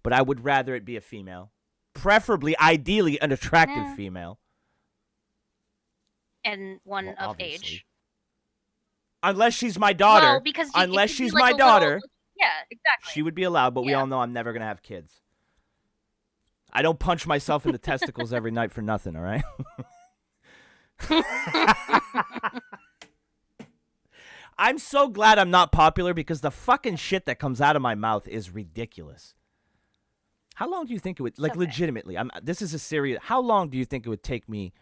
but I would rather it be a female. Preferably, ideally, an attractive Yeah. female. And one Well, of obviously. age. Unless she's my daughter. Well, because it Unless could be she's like my a little- daughter. Yeah, exactly. She would be allowed, but we Yeah. all know I'm never going to have kids. I don't punch myself in the testicles every night for nothing, all right? I'm so glad I'm not popular because the fucking shit that comes out of my mouth is ridiculous. How long do you think it would, like, Okay. legitimately, this is a serious, how long do you think it would take me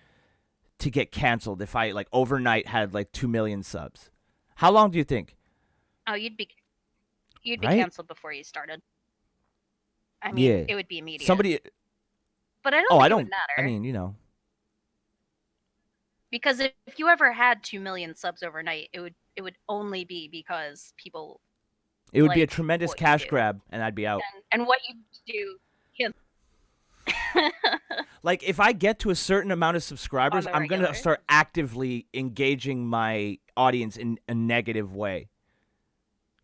to get canceled if I, like, overnight had, like, 2 million subs? How long do you think? Oh, you'd be Right? canceled before you started. I mean, Yeah. it would be immediate. Somebody, But I don't oh, think I it don't, would matter. I mean, you know. Because if you ever had 2 million subs overnight, it would only be because people It would be a like tremendous what you cash do. grab, and I'd be out. and what you do. Like, if I get to a certain amount of subscribers, On the I'm going to regular. start actively engaging my audience in a negative way.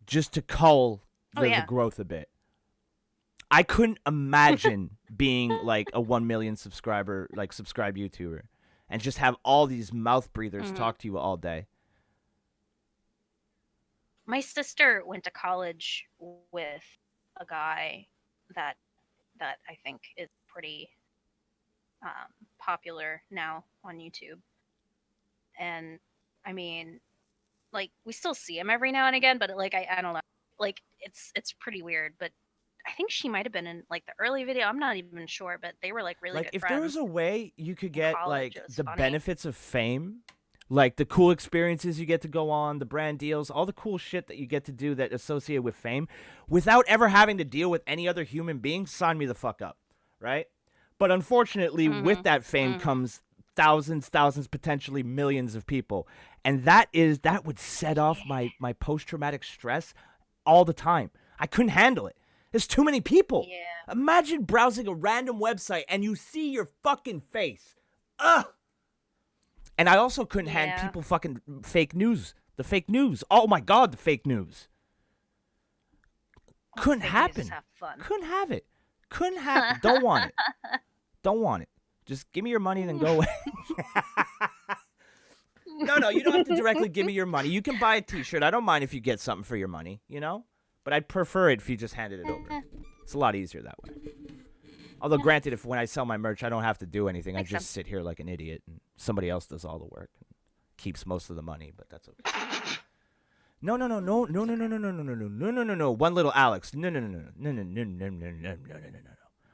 Just to cull Oh, the yeah. growth a bit. I couldn't imagine being, like, a 1 million subscriber, like, subscribed YouTuber. And just have all these mouth breathers Mhm. talk to you all day. My sister went to college with a guy that I think is pretty popular now on YouTube. And I mean, like, we still see him every now and again, but like I don't know. Like, it's pretty weird, but I think she might have been in like the early video. I'm not even sure, but they were like really Like, good if friends. there was a way you could get, college, like, it was the funny. benefits of fame, like the cool experiences you get to go on, the brand deals, all the cool shit that you get to do that associate with fame, without ever having to deal with any other human being, sign me the fuck up, right? But unfortunately, with that fame comes thousands, potentially millions of people. And that would set off my post-traumatic stress all the time. I couldn't handle it. There's too many people. Yeah. Imagine browsing a random website and you see your fucking face. Ugh. And I also couldn't hand Yeah. people fucking fake news. The fake news. Oh my God, the fake news. Couldn't Fake news happen. is half fun. Couldn't have it. Couldn't happen. Don't want it. Don't want it. Just give me your money and then go away. No, you don't have to directly give me your money. You can buy a t-shirt. I don't mind if you get something for your money, you know? But I'd prefer it if you just handed it over. It's a lot easier that way. Although, granted, if when I sell my merch, I don't have to do anything. Makes I just sense. sit here like an idiot and somebody else does all the work and keeps most of the money, but that's okay. No. One little Alex. No.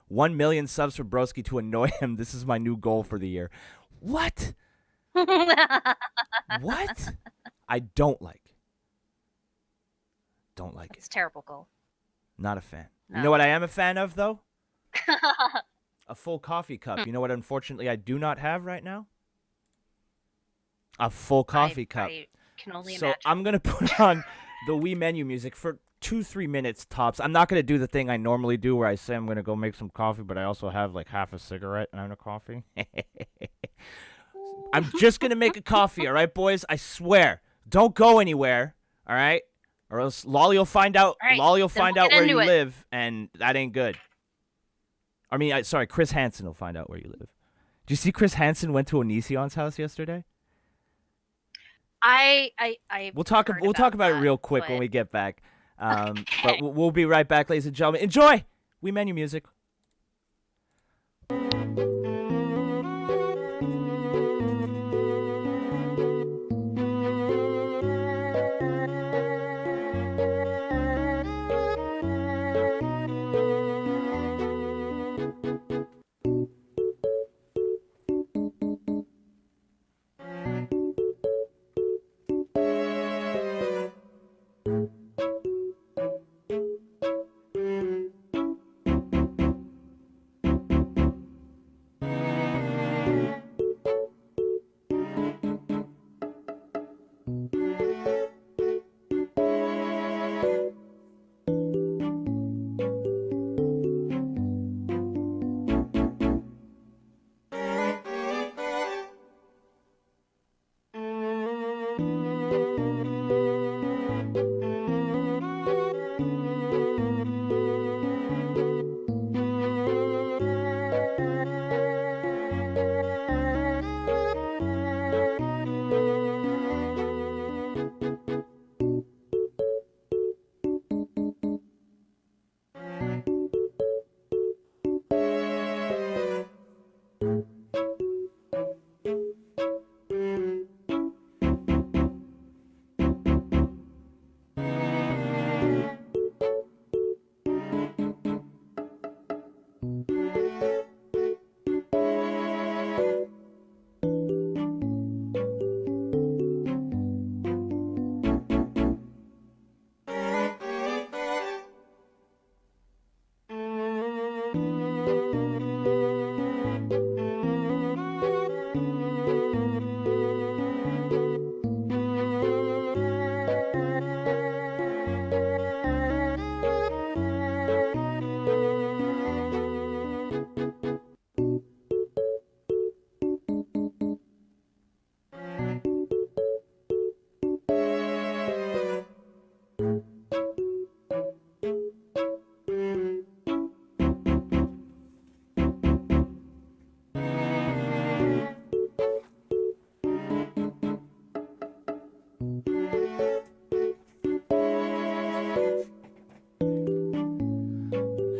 1 million subs for Broski to annoy him. This is my new goal for the year. What? What? I don't like. Don't like It's it. a terrible goal. Not a fan. You No. know what I am a fan of, though? A full coffee cup. You know what, unfortunately, I do not have right now? A full coffee cup. I can only So imagine. I'm going to put on the Wii menu music for 2-3 minutes tops. I'm not going to do the thing I normally do where I say I'm going to go make some coffee, but I also have like half a cigarette and a coffee. I'm just going to make a coffee, all right, boys? I swear. Don't go anywhere, all right? Or else Lolly will find out. All right, Lolly will then find we'll out get where into you it. live, and that ain't good. I mean, sorry, Chris Hansen will find out where you live. Did you see Chris Hansen went to Onision's house yesterday? We'll Talk about it real quick when we get back. But we'll be right back, ladies and gentlemen. Enjoy Wii menu music.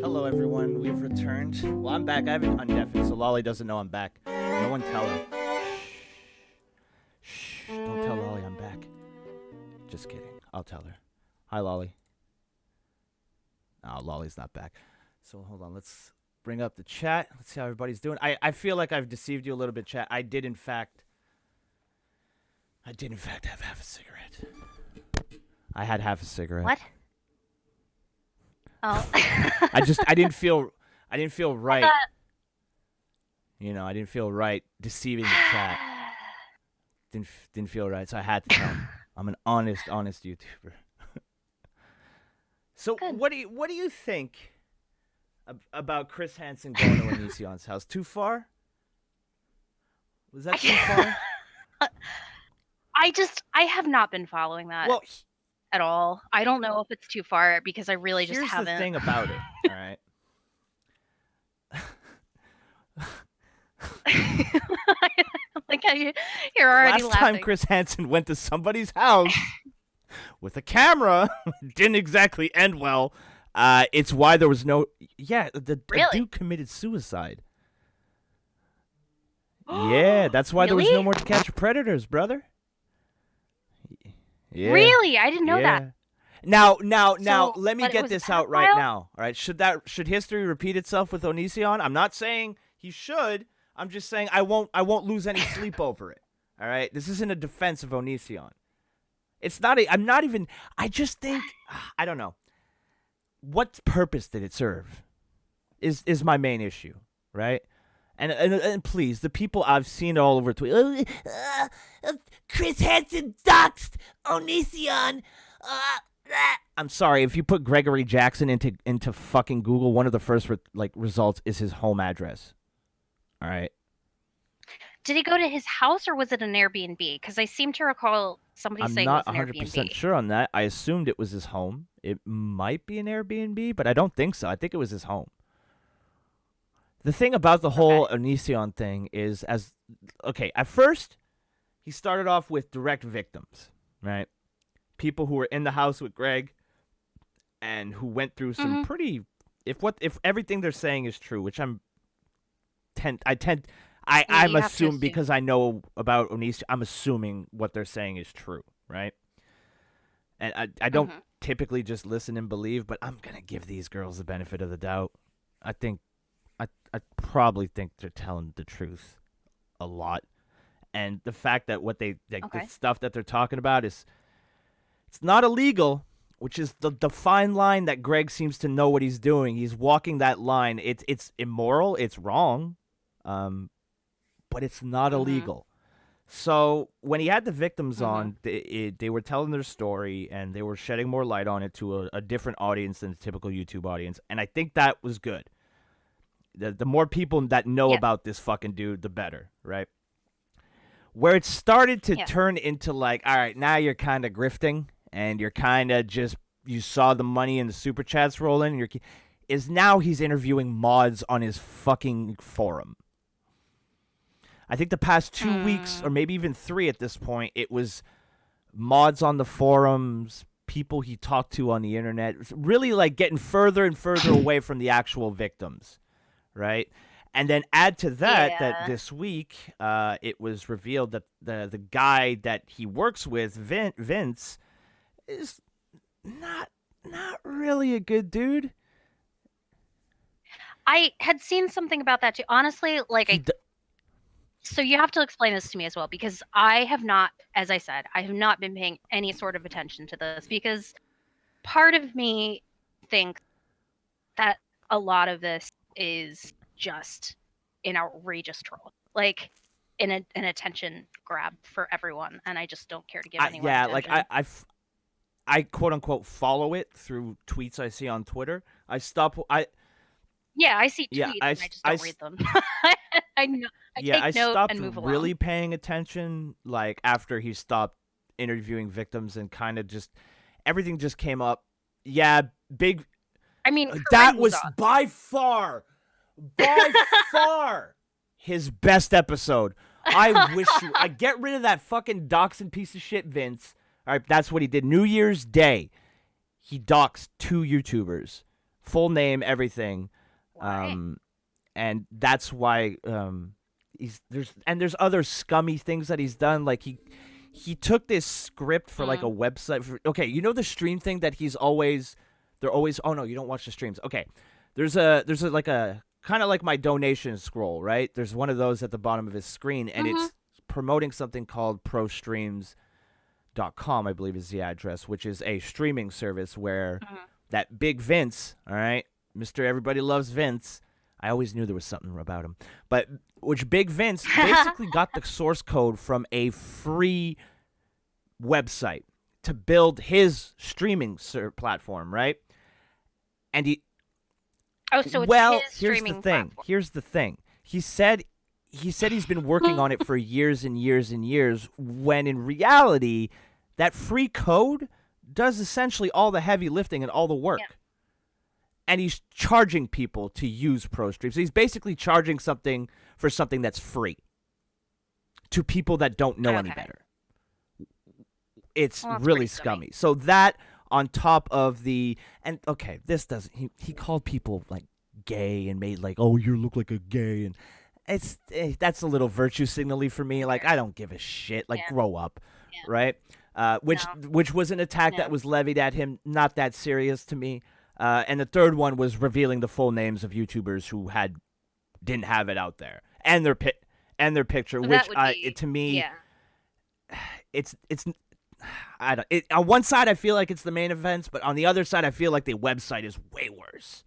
Hello, everyone. We've returned. Well, I'm back. I haven't undeafened, so Lolly doesn't know I'm back. No one tell her. Shh. Don't tell Lolly I'm back. Just kidding. I'll tell her. Hi, Lolly. Oh, Lolly's not back. So hold on. Let's bring up the chat. Let's see how everybody's doing. I feel like I've deceived you a little bit, chat. I did, in fact, have half a cigarette. I had half a cigarette. What? Oh. I didn't feel right. You know, I didn't feel right deceiving the chat. Didn't feel right, so I had to tell him. I'm an honest YouTuber. So Good. what do you think about Chris Hansen going to Onision's house? Too far? Was that too far? I have not been following that Well, at all. I don't know if it's too far because I really just here's haven't. the thing about it, all right? Like you're already Last laughing. time Chris Hansen went to somebody's house with a camera, didn't exactly end well. It's why there was no. Yeah, the Really? dude committed suicide. Yeah, that's why there was Really? no more To Catch a Predators, brother. Yeah. Really? I didn't know yeah. that. Now, So, let me but it get was a this out right pedophile? now. All right, should history repeat itself with Onision? I'm not saying he should. I'm just saying I won't lose any sleep over it. All right, this isn't a defense of Onision. It's not. I'm not even. I just think I don't know. What purpose did it serve? Is my main issue, right? And please, the people I've seen all over Twitter. Chris Hansen doxed Onision. I'm sorry, if you put Gregory Jackson into fucking Google, one of the first results is his home address. All right. Did he go to his house or was it an Airbnb? Because I seem to recall somebody I'm saying not it was an 100% Airbnb. sure on that. I assumed it was his home. It might be an Airbnb, but I don't think so. I think it was his home. The thing about the whole Onision thing is at first, he started off with direct victims, right? People who were in the house with Greg and who went through some pretty if everything they're saying is true, which I'm assuming because I know about Onision, I'm assuming what they're saying is true, right? And I don't typically just listen and believe, but I'm going to give these girls the benefit of the doubt. I probably think they're telling the truth a lot. And the fact that the stuff that they're talking about it's not illegal, which is the fine line that Greg seems to know what he's doing. He's walking that line. It's immoral. It's wrong, but it's not illegal. So when he had the victims on, they were telling their story and they were shedding more light on it to a different audience than the typical YouTube audience. And I think that was good. The more people that know about this fucking dude, the better, right? Where it started to turn into all right, now you're kind of grifting and you're kind of just, you saw the money and the super chats rolling, is now he's interviewing mods on his fucking forum. I think the past 2 weeks, or maybe even 3 at this point, it was mods on the forums, people he talked to on the internet, really getting further and further away from the actual victims, right? And then add to that that this week, it was revealed that the guy that he works with, Vince, is not really a good dude. I had seen something about that too. Honestly, so you have to explain this to me as well, because I have not, as I said, I have not been paying any sort of attention to this, because part of me thinks that a lot of this is just an outrageous troll, an attention grab for everyone, and I just don't care to give anyone attention. I quote unquote follow it through tweets I see on Twitter. I see tweets, and I just don't read them. I know. I stopped and move along. really paying attention after he stopped interviewing victims and kind of just everything just came up. Yeah, big. I mean, that was by far his best episode. I wish I get rid of that fucking doxing piece of shit, Vince. All right, that's what he did. New Year's Day, he doxed 2 YouTubers, full name, everything. Right. And that's why there's other scummy things that he's done. He took this script for a website. Okay, you know the stream thing that they're always. Oh no, you don't watch the streams. Okay, there's a kind of like my donation scroll, right? There's one of those at the bottom of his screen, and it's promoting something called ProStreams.com, I believe is the address, which is a streaming service where that big Vince, all right, Mr. Everybody Loves Vince. I always knew there was something about him. But which Big Vince basically got the source code from a free website to build his streaming platform, right? And he it's his streaming platform. Here's the thing. He said he's been working on it for years and years and years, when in reality, that free code does essentially all the heavy lifting and all the work. Yeah. And he's charging people to use ProStream. So he's basically charging something for something that's free to people that don't know any better. It's really scummy. So that on top of this doesn't, he called people gay and made oh, you look like a gay, and that's a little virtue signally for me. I don't give a shit. Grow up, right? which No. which was an attack that No. was levied at him, not that serious to me. And the third one was revealing the full names of YouTubers who didn't have it out there, and their picture, That which would be to me, yeah. it's I don't. On one side, I feel like it's the main offense, but on the other side, I feel like the website is way worse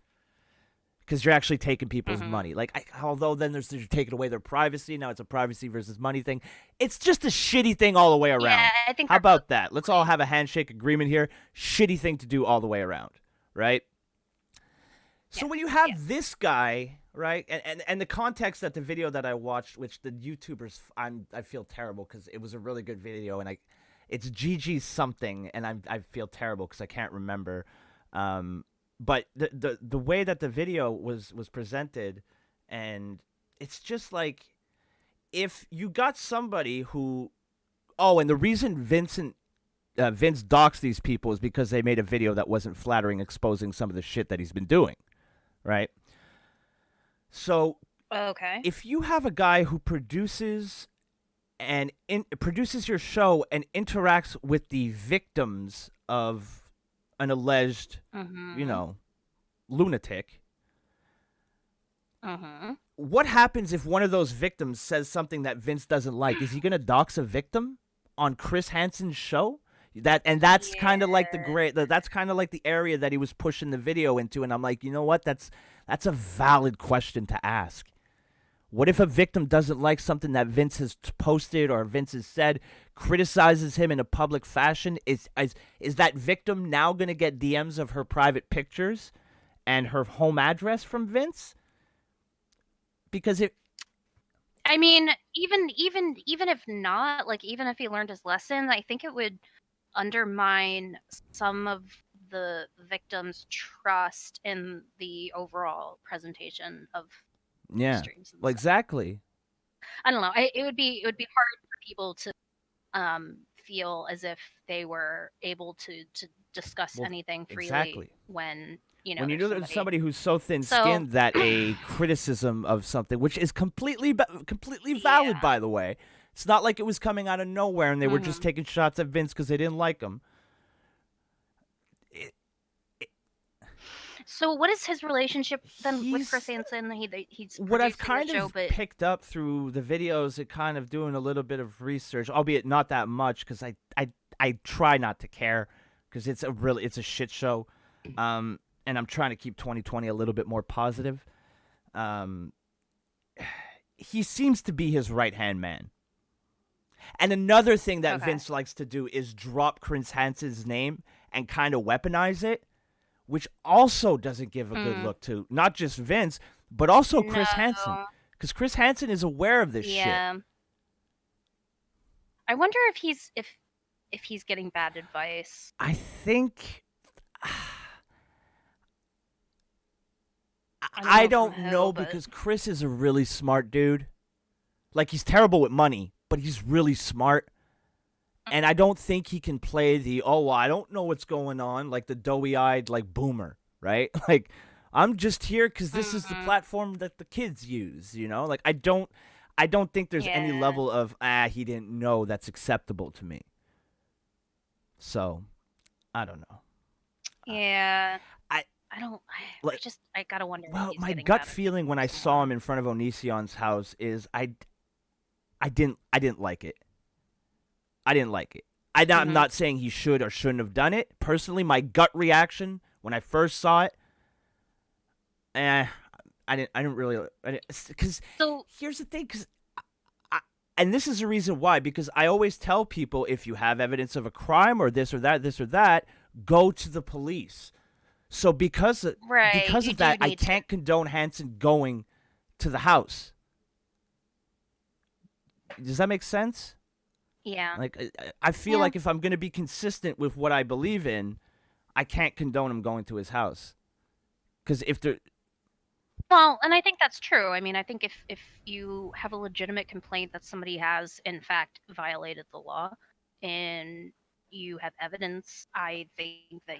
because you're actually taking people's money. Like, although then you're taking away their privacy. Now it's a privacy versus money thing. It's just a shitty thing all the way around. Yeah, I think How they're both about that? Let's all have a handshake agreement here. Shitty thing to do all the way around, right? So Yeah, when you have yeah. this guy, right, and the context that the video that I watched, which the YouTubers, I feel terrible because it was a really good video, and it's GG something, and I feel terrible because I can't remember. But the way that the video was presented, and it's just like, if you got somebody who, and the reason Vince doxed these people is because they made a video that wasn't flattering, exposing some of the shit that he's been doing, right? So Okay. if you have a guy who produces your show and interacts with the victims of an alleged, lunatic, what happens if one of those victims says something that Vince doesn't like? Is he going to dox a victim on Chris Hansen's show? That's kind of like that's kind of like the area that he was pushing the video into, and I'm like, you know what? That's a valid question to ask. What if a victim doesn't like something that Vince has posted or Vince has said, criticizes him in a public fashion? Is that victim now going to get DMs of her private pictures and her home address from Vince? Because I mean, even if not, like, even if he learned his lesson, I think it would undermine some of the victim's trust in the overall presentation of streams. And well, stuff. exactly. I don't know. It would be hard for people to feel as if they were able to discuss anything freely exactly. when when you know there's somebody who's so thin-skinned that a criticism of something, which is completely valid, by the way, it's not like it was coming out of nowhere and they were just taking shots at Vince because they didn't like him. So what is his relationship then with Chris Hansen? He's what I've kind show, of but... picked up through the videos and kind of doing a little bit of research, albeit not that much, because I try not to care because it's a shit show, and I'm trying to keep 2020 a little bit more positive. He seems to be his right-hand man. And another thing that Vince likes to do is drop Chris Hansen's name and kind of weaponize it, which also doesn't give a good look to not just Vince, but also Chris Hansen. Because Chris Hansen is aware of this shit. I wonder if he's getting bad advice. I think... I don't know, because Chris is a really smart dude. Like, he's terrible with money, but he's really smart. And I don't think he can play the, I don't know what's going on, like the doughy-eyed, like, boomer, right? Like, I'm just here because this is the platform that the kids use, you know? Like, I don't think there's any level of, he didn't know that's acceptable to me. So, I don't know. Yeah. I gotta wonder. Well, my gut feeling when I saw him in front of Onision's house is I didn't like it. I didn't like it. I'm not saying he should or shouldn't have done it. Personally, my gut reaction when I first saw it, I didn't really, because here's the thing, and this is the reason why, because I always tell people, if you have evidence of a crime or this or that, go to the police. So because of that, I can't condone Hansen going to the house. Does that make sense? Yeah. Like, I feel like if I'm going to be consistent with what I believe in, I can't condone him going to his house. Because if there... Well, and I think that's true. I mean, I think if you have a legitimate complaint that somebody has, in fact, violated the law, and you have evidence, I think that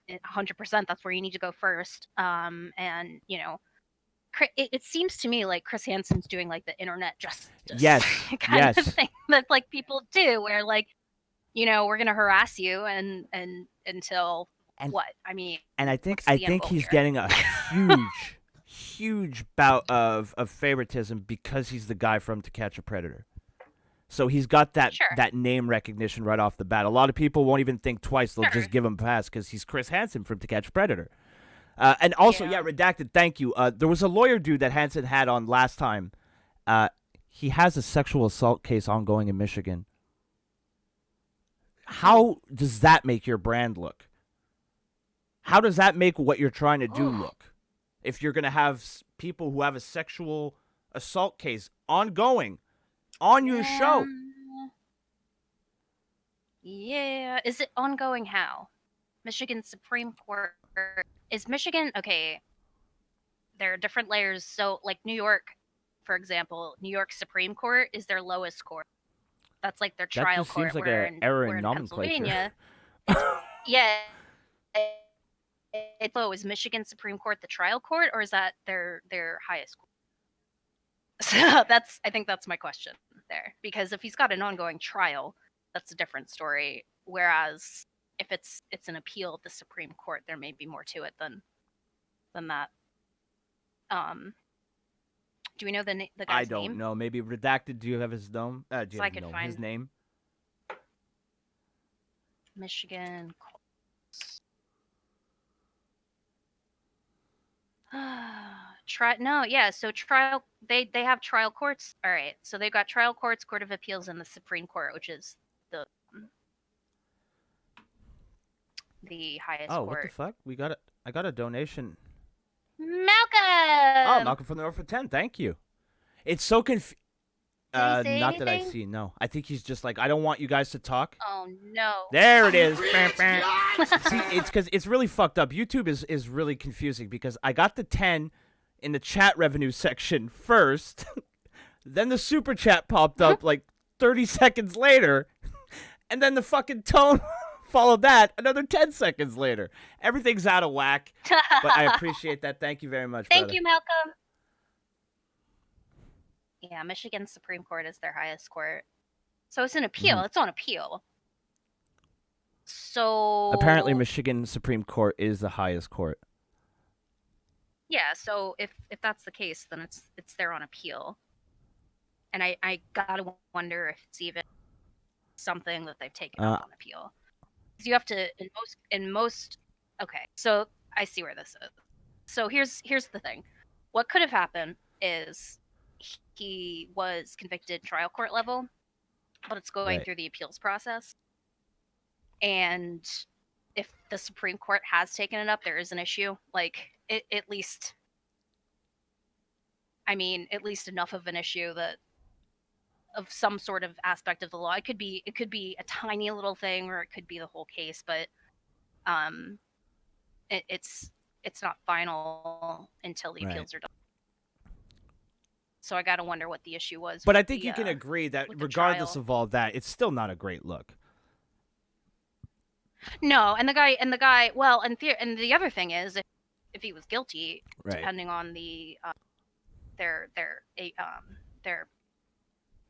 100% that's where you need to go first. And, you know, it seems to me like Chris Hansen's doing like the internet justice kind of thing that like people do, where like we're gonna harass you and until And what? I mean, and I what's the end think goal he's here? getting a huge bout of favoritism because he's the guy from To Catch a Predator. So he's got Sure, that name recognition right off the bat. A lot of people won't even think twice; they'll sure. just give him a pass because he's Chris Hansen from To Catch a Predator. And also, yeah, Yeah. redacted. Thank you. There was a lawyer dude that Hansen had on last time. Uh, he has a sexual assault case ongoing in Michigan. How does that make your brand look? How does that make what you're trying to do look? If you're going to have people who have a sexual assault case ongoing on your show. Yeah. Is it ongoing? How? Michigan Supreme Court is Michigan. Okay, there are different layers. So, like New York, for example, New York Supreme Court is their lowest court. That's like their That trial just seems court. like Where an error we're in in nomenclature. Pennsylvania, it's yeah. It's low. Is Michigan Supreme Court the trial court, or is that their highest court? So I think that's my question there. Because if he's got an ongoing trial, that's a different story. Whereas if it's an appeal at the Supreme Court, there may be more to it than that. Um, do we know the I guy's don't name? know. Maybe redacted. Do you have his name? Do you So I have could his find name? Michigan courts. So trial they have trial courts. All right. So they've got trial courts, court of appeals, and the Supreme Court, which is the highest Oh, what the court. fuck? I got a donation. Malcolm! Oh, Malcolm from the North for 10. Thank you. It's so Did he say not that I anything? see. No. I think he's just like, I don't want you guys to talk. Oh no. There it is. See, it's because it's really fucked up. YouTube is really confusing because I got the 10 in the chat revenue section first. Then the super chat popped up like 30 seconds later. And then the fucking tone followed that another 10 seconds later. Everything's out of whack. But I appreciate that. Thank you very much, Thank brother. you, Malcolm. Yeah, Michigan Supreme Court is their highest court. So it's an appeal. Mhm. It's on appeal. So Apparently, Michigan Supreme Court is the highest court. yeah, so if that's the case, then it's there on appeal. And I gotta wonder if it's even something that they've taken up on appeal. Because you have to in most okay, so I see where this is. So here's the thing. What could have happened is he was convicted trial court level, but it's going Right. through the appeals process. And if the Supreme Court has taken it up, there is an issue. Like at least enough of an issue that of some sort of aspect of the law. It could be a tiny little thing, or it could be the whole case, but it's not final until the appeals are done. So I gotta wonder what the issue was. But I think you can agree that with the regardless trial. of all that, it's still not a great look. No, and the guy. Well, and the other thing is, if he was guilty, Right. depending on the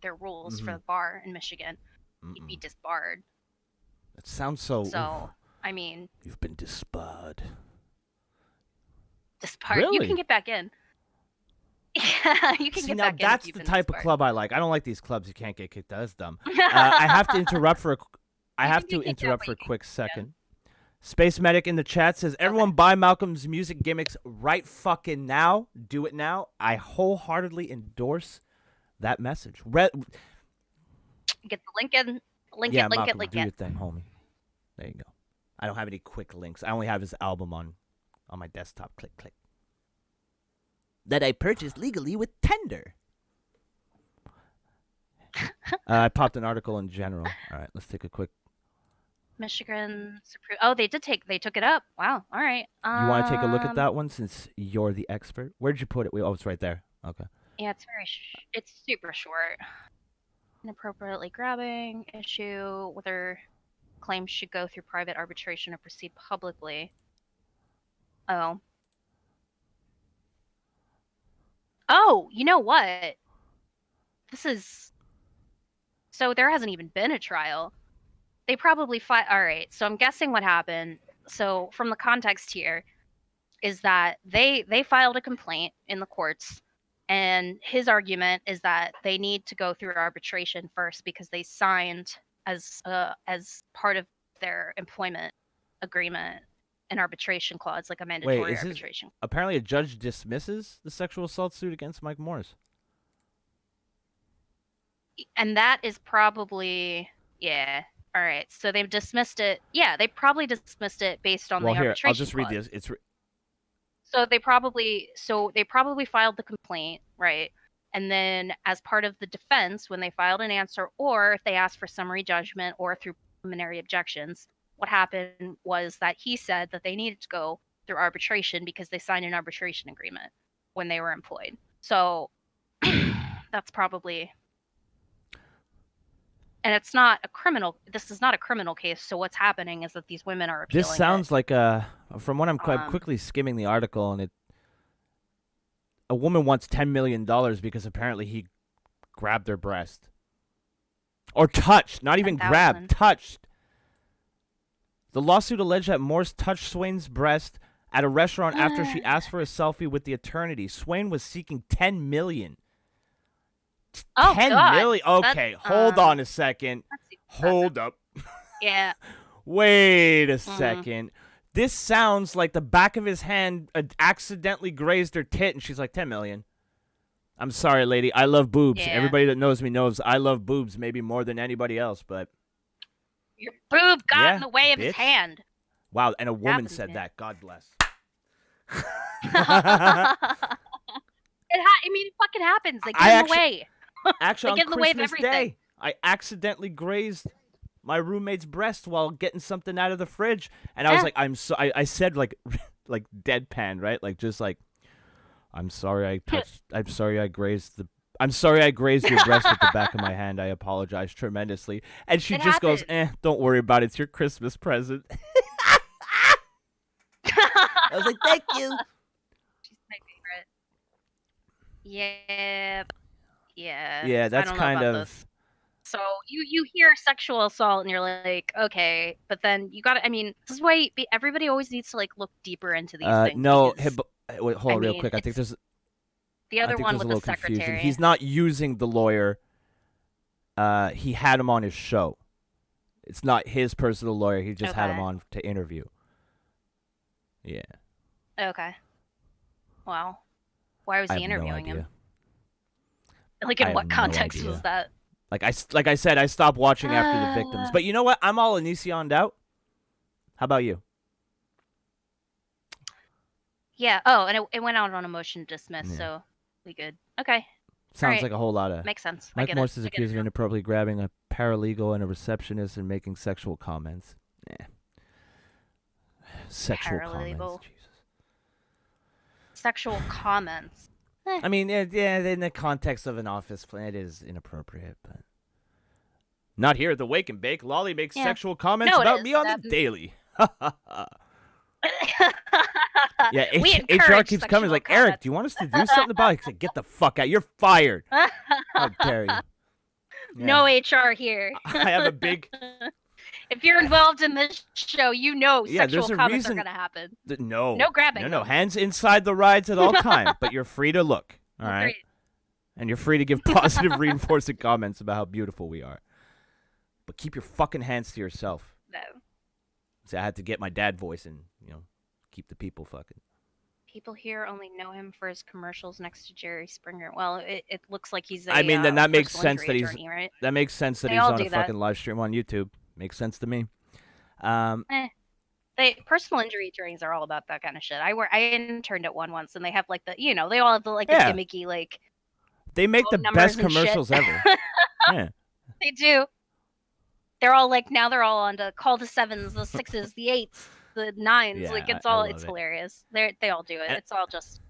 their rules for the bar in Michigan, he'd be disbarred. That sounds so. So I mean, You've been disbarred. disbarred. Really? You can get back in. Yeah, you can See, get now back in. that's if you've the been type of disbarred. club I like. I don't like these clubs you can't get kicked out. That's dumb. I have to interrupt for a. I You have can to get kicked out, interrupt but for a you quick second. Space Medic in the chat says, "Everyone buy Malcolm's music gimmicks right fucking now. Do it now." I wholeheartedly endorse that message. Get the link in. Link Yeah, it. Link Malcolm, it. Link do your it. thing, homie. There you go. I don't have any quick links. I only have his album on my desktop. Click, click. That I purchased legally with Tender. I popped an article in general. All right, let's take a quick. Michigan Supreme. Oh, they took it up. Wow. All right. You want to take a look at that one since you're the expert? Where'd you put it? Oh, it's right there. Okay. Yeah, it's super short. Inappropriately grabbing issue whether claims should go through private arbitration or proceed publicly. Oh. Oh, you know what? This is so there hasn't even been a trial. they probably all right, so I'm guessing what happened. So from the context here is that they filed a complaint in the courts, and his argument is that they need to go through arbitration first because they signed as part of their employment agreement an arbitration clause, like a Wait, mandatory is this arbitration. apparently a judge dismisses the sexual assault suit against Mike Morris? And that is probably, yeah. All right, so they've dismissed it. Yeah, they probably dismissed it based on Well, the here, arbitration I'll just read clause. this. It's So they probably filed the complaint, right? And then as part of the defense, when they filed an answer, or if they asked for summary judgment or through preliminary objections, what happened was that he said that they needed to go through arbitration because they signed an arbitration agreement when they were employed. So that's probably, and it's not a criminal. This is not a criminal case. So what's happening is that these women are appealing. this sounds like from what I'm Um, quickly skimming the article, and a woman wants $10 million because apparently he grabbed her breast. Or touched, not even 10,000. grabbed, touched. The lawsuit alleged that Morse touched Swain's breast at a restaurant after she asked for a selfie with the attorney. Swain was seeking $10 million. Oh, $10 God. million? Okay, hold on a second. Hold up. Yeah. Wait a second. This sounds like the back of his hand accidentally grazed her tit, and she's like, 10 million. I'm sorry, lady. I love boobs. Yeah. Everybody that knows me knows I love boobs maybe more than anybody else, but Your boob got Yeah, in the way of his bitch. hand. wow, and a woman happens, said man. that. God bless. I mean, it fucking happens. They get I in the way. Actually, They get on in the way of Christmas everything. Day, I accidentally grazed my roommate's breast while getting something out of the fridge, and I was Yeah. like, I said like deadpan, right? Like just like, I'm sorry I grazed your breast with the back of my hand. I apologize tremendously. And she It just goes, happens. don't worry about it. It's your Christmas present. I was like, thank you. She's my favorite. Yeah. Yeah. Yeah, I that's don't know kind about of. this. So you hear sexual assault and you're like, okay, but then you got to. I mean, this is why everybody always needs to like look deeper into these things. No, because, wait, hold on real mean, quick. I think it's- there's the other one there's with a the little confusion. secretary. He's not using the lawyer. He had him on his show. It's not his personal lawyer. He just had him Okay. on to interview. Yeah. Okay. Wow. Why was I he have no interviewing him? idea. Like, I in have what no context idea. was that? Like I said, I stopped watching after the victims. But you know what? I'm all Anisioned out. How about you? Yeah. Oh, and it went out on a motion to dismiss, Yeah. so we good. Okay. Sounds Alright. like a whole lot of. Makes sense. I Mike get Morse it. is I get accused it of now. inappropriately grabbing a paralegal and a receptionist and making sexual comments. Sexual Paralegal. comments. Jesus. Sexual comments. I mean, yeah, in the context of an office, it is inappropriate, but not here at the Wake and Bake. Lolly makes Yeah. sexual comments No, it about is. me on That- the daily. Yeah, We HR encourage keeps coming. sexual Like, Eric, do you want us to do something about it? I said, get the fuck out. You're fired. How dare you? Yeah. No HR here. I have a big. If you're involved in this show, you know Yeah, sexual there's a comments reason- are gonna happen. No. No grabbing No, them. hands inside the rides at all times, but you're free to look. All right. Great. And you're free to give positive reinforcing comments about how beautiful we are. But keep your fucking hands to yourself. No. So I had to get my dad voice and, keep the people fucking. People here only know him for his commercials next to Jerry Springer. Well, it looks like he's a I mean, then that makes personal sense injury that he's- attorney, right? That makes sense that They he's all on do a that. fucking live stream on YouTube. Makes sense to me. Personal injury attorneys are all about that kind of shit. I interned at one once, and they have like the they all have the like Yeah. the gimmicky like They make the phone numbers best and shit. commercials ever. Yeah. They do. They're all like now they're all on to call the 7s, the 6s, the 8s, the 9s. Yeah, like it's I all love it's it. hilarious. They all do it. And- It's all just.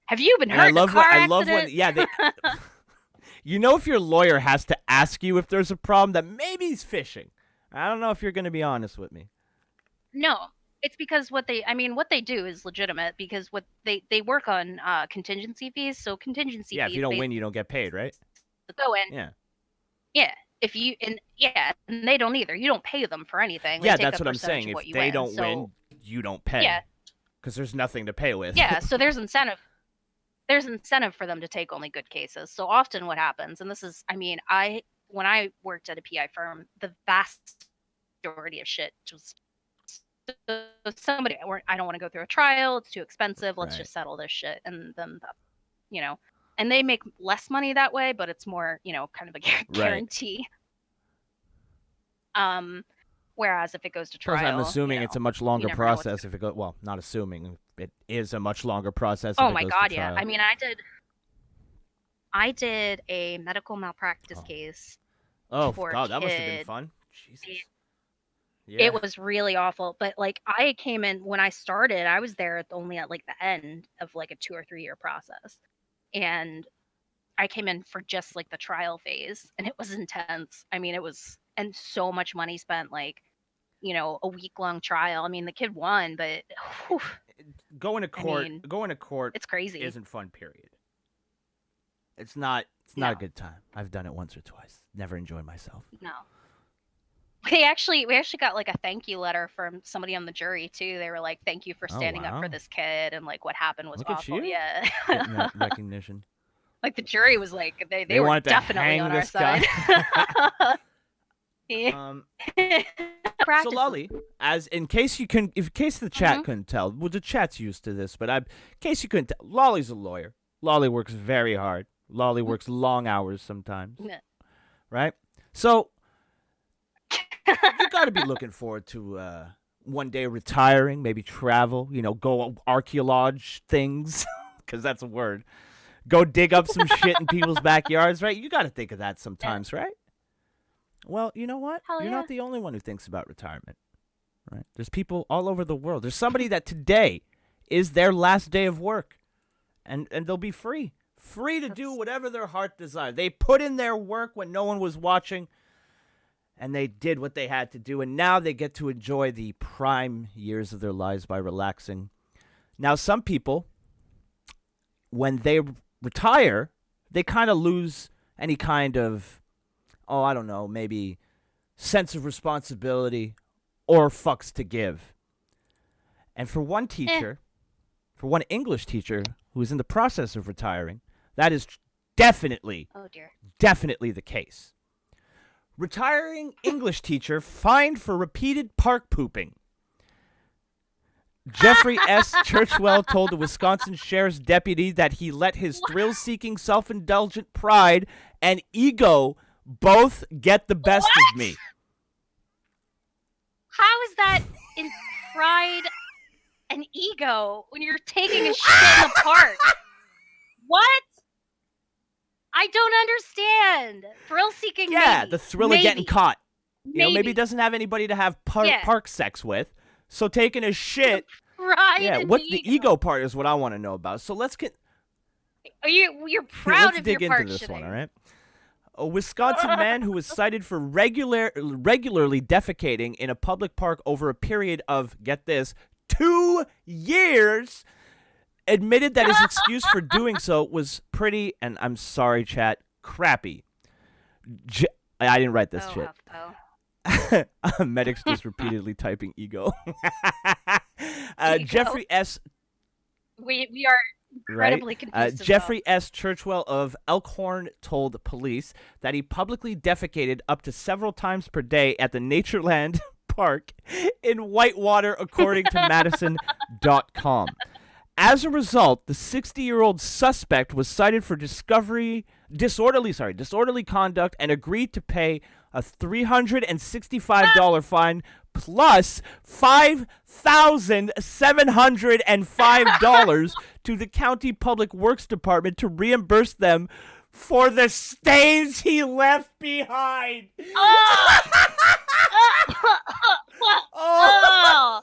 Have you been And I hurt in a love car I love when accident? yeah, they if your lawyer has to ask you if there's a problem that maybe he's fishing. I don't know if you're going to be honest with me. No, it's because what they do is legitimate because what they work on contingency fees. So contingency Yeah, fees. if you don't win, you don't get paid, right? go in. Yeah. Yeah, if you and they don't either. You don't pay them for anything. They Yeah, take that's a what I'm percentage saying. of If what you they win. don't So, win, you don't pay. Yeah. Because there's nothing to pay with. Yeah, so there's incentive. There's incentive for them to take only good cases. So often what happens, and this is, I mean, when I worked at a PI firm, the vast majority of shit just somebody, I don't want to go through a trial. It's too expensive. Let's Right. just settle this shit. And then, and they make less money that way, but it's more, kind of a guarantee. Whereas if it goes to Plus, trial, I'm assuming it's a much longer never know what's process if it goes. Well, not assuming. It is a much longer process. Oh if it my goes God, to yeah. trial. I mean, I did a medical malpractice case. Oh for God, that must have been kid. fun. Jesus. It was really awful. But like, I came in when I started, I was there only at like the end of like a 2 or 3 year process, and I came in for just like the trial phase, and it was intense. I mean, and so much money spent, like, a week-long trial. I mean, the kid won, but whew, Going to court. mean, Going to court. it's crazy. Isn't fun. Period. It's not. It's not a good time. I've done it once or twice. Never enjoyed myself. No. We actually got like a thank you letter from somebody on the jury too. They were like, "Thank you for standing up for wow. this kid, and like what happened was Look at awful." you. Yeah. Getting that recognition. Like the jury was like, they They were wanted to definitely hang on our this guy. side. Yeah. So Practices. Lolly, in case the chat couldn't tell, well, the chat's used to this, but in case you couldn't tell, Lolly's a lawyer. Lolly works very hard. Lolly works long hours sometimes, Yeah. right? So you got to be looking forward to one day retiring, maybe travel, go archaeologue things, because that's a word. Go dig up some shit in people's backyards, right? You got to think of that sometimes, right? Well, you know what? Hell You're yeah. not the only one who thinks about retirement, right? There's people all over the world. There's somebody that today is their last day of work, and they'll be free to do whatever their heart desires. They put in their work when no one was watching, and they did what they had to do, and now they get to enjoy the prime years of their lives by relaxing. Now, some people, when they retire, they kind of lose any kind of, I don't know, maybe sense of responsibility or fucks to give. And for one teacher, for one English teacher who is in the process of retiring, that is definitely the case. Retiring English teacher fined for repeated park pooping. Jeffrey S. Churchwell told the Wisconsin sheriff's deputy that he let his thrill-seeking, self-indulgent pride and ego both get the best of me. How is that in pride and ego when you're taking a shit in the park? What? I don't understand. Thrill-seeking, Yeah, maybe. the thrill of getting caught. Maybe he Maybe. doesn't have anybody to have park sex with. So taking a shit. Pride and What the ego part is what I want to know about. So let's get. You're proud let's of dig your park into this shitting. one, all right? A Wisconsin man who was cited for regularly defecating in a public park over a period of, get this, 2 years, admitted that his excuse for doing so was pretty, and I'm sorry, chat, crappy. I didn't write this shit. Medic's just repeatedly typing ego. Ego. Jeffrey S. We are incredibly confused. Jeffrey S. Churchwell of Elkhorn told police that he publicly defecated up to several times per day at the Natureland Park in Whitewater, according to Madison.com. As a result, the 60-year-old suspect was cited for disorderly conduct and agreed to pay a $365 fine plus $5,705 to the county public works department to reimburse them for the stains he left behind. Oh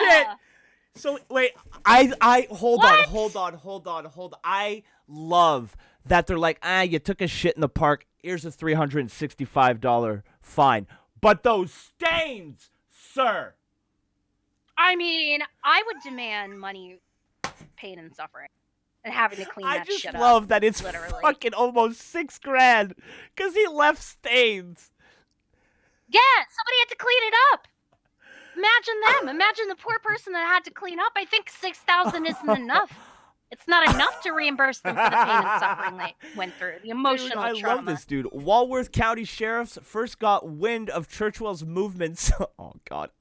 shit. So wait, I hold on. I love that they're like, you took a shit in the park. Here's a $365 fine. But those stains, sir. I mean, I would demand money, pain, and suffering. and having to clean I that just shit love up. that it's Literally. fucking almost $6,000 because he left stains. Yeah, somebody had to clean it up. Imagine them. Imagine the poor person that had to clean up. I think 6,000 isn't enough. It's not enough to reimburse them for the pain and suffering they went through, the emotional Dude, I trauma. love this dude. Walworth County sheriffs first got wind of Churchwell's movements. Oh God,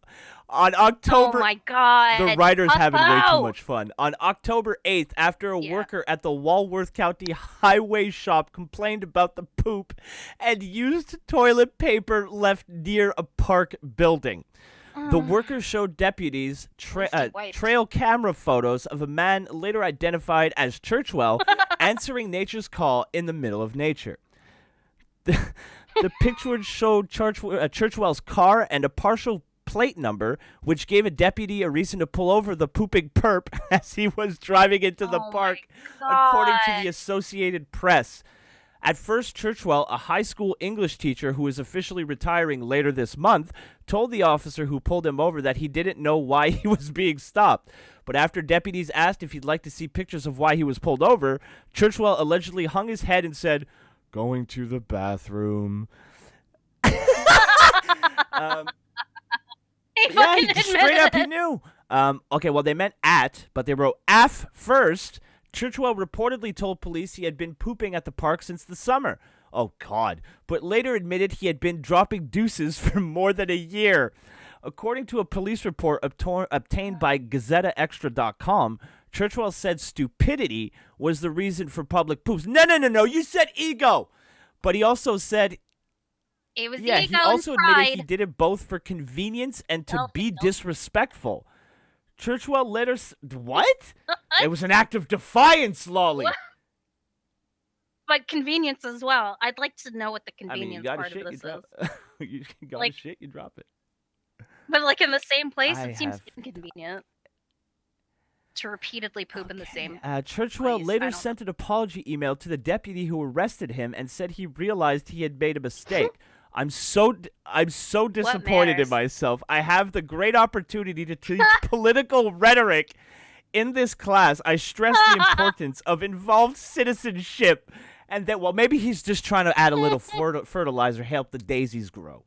on October. Oh my God. The writer's having way too Pufo! much fun. On October 8th, after a Yeah. worker at the Walworth County Highway Shop complained about the poop and used toilet paper left near a park building. The worker showed deputies trail camera photos of a man later identified as Churchwell answering nature's call in the middle of nature. The pictures showed Churchwell's car and a partial plate number, which gave a deputy a reason to pull over the pooping perp as he was driving into the Oh my park, according to God. the Associated Press. At first, Churchwell, a high school English teacher who is officially retiring later this month, told the officer who pulled him over that he didn't know why he was being stopped. But after deputies asked if he'd like to see pictures of why he was pulled over, Churchwell allegedly hung his head and said, "Going to the bathroom." He Yeah, fucking he just straight up, he admitted it. knew. Okay, well, they meant at, but they wrote af first. Churchwell reportedly told police he had been pooping at the park since the summer. Oh, God. But later admitted he had been dropping deuces for more than a year. According to a police report obtained by GazettaExtra.com, Churchwell said stupidity was the reason for public poops. No. You said ego. But he also said, It was yeah, ego he also and admitted pride. he did it both for convenience and to be Selfish. disrespectful. Churchwell later what? It was an act of defiance, Lolly. What? But convenience as well. I'd like to know what the I mean, you convenience got to part shit, of you this drop is. it. You got to Like- shit, you drop it. But like in the same place, I it seems have- inconvenient to repeatedly poop in the same. Churchwell place. I later don't sent an apology email to the deputy who arrested him and said he realized he had made a mistake. I'm so disappointed in matters? myself. I have the great opportunity to teach political rhetoric in this class. I stress the importance of involved citizenship, and that, well, maybe he's just trying to add a little fertilizer, help the daisies grow.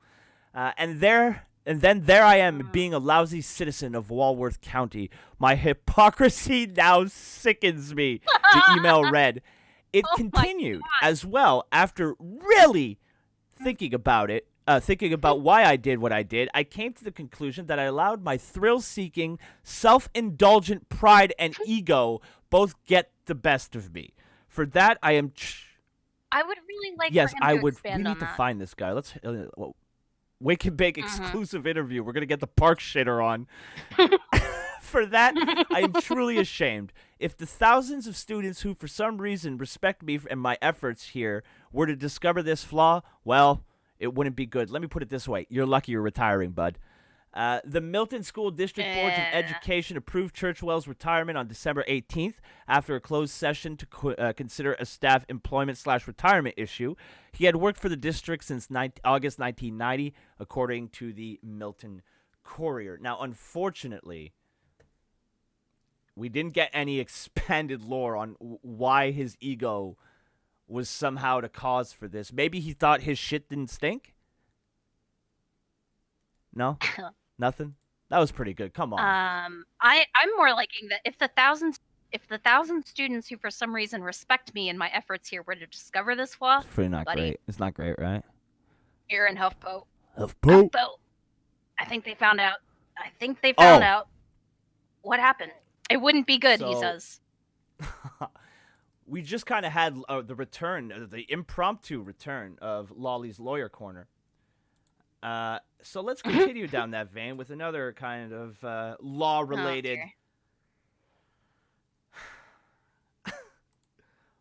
And then there I am, being a lousy citizen of Walworth County. My hypocrisy now sickens me, the email read. It Oh my continued as well after really thinking about it, thinking about why I did what I did. I came to the conclusion that I allowed my thrill-seeking, self-indulgent pride and ego both get the best of me. For that, I am... I would really like yes, for him I to would. expand We on need to that. find this guy. Let's... Wake and Bake exclusive interview. We're going to get the park shitter on. For that, I am truly ashamed. If the thousands of students who for some reason respect me and my efforts here were to discover this flaw, well, it wouldn't be good. Let me put it this way. You're lucky you're retiring, bud. The Milton School District Board of Education approved Churchwell's retirement on December 18th after a closed session to consider a staff employment/retirement issue. He had worked for the district since August 1990, according to the Milton Courier. Now, unfortunately, we didn't get any expanded lore on why his ego was somehow the cause for this. Maybe he thought his shit didn't stink? No? Nothing? That was pretty good. Come on. I'm more liking that if the thousand students who for some reason respect me and my efforts here were to discover this flaw, It's pretty not buddy. great. It's not great, right? here in HuffPo, HuffPo. I think they found out. I think they found Oh. out what happened. It wouldn't be good, he So- says. We just kind of had the return, the impromptu return of Lolly's Lawyer Corner. So let's continue down that vein with another kind of law-related... dear.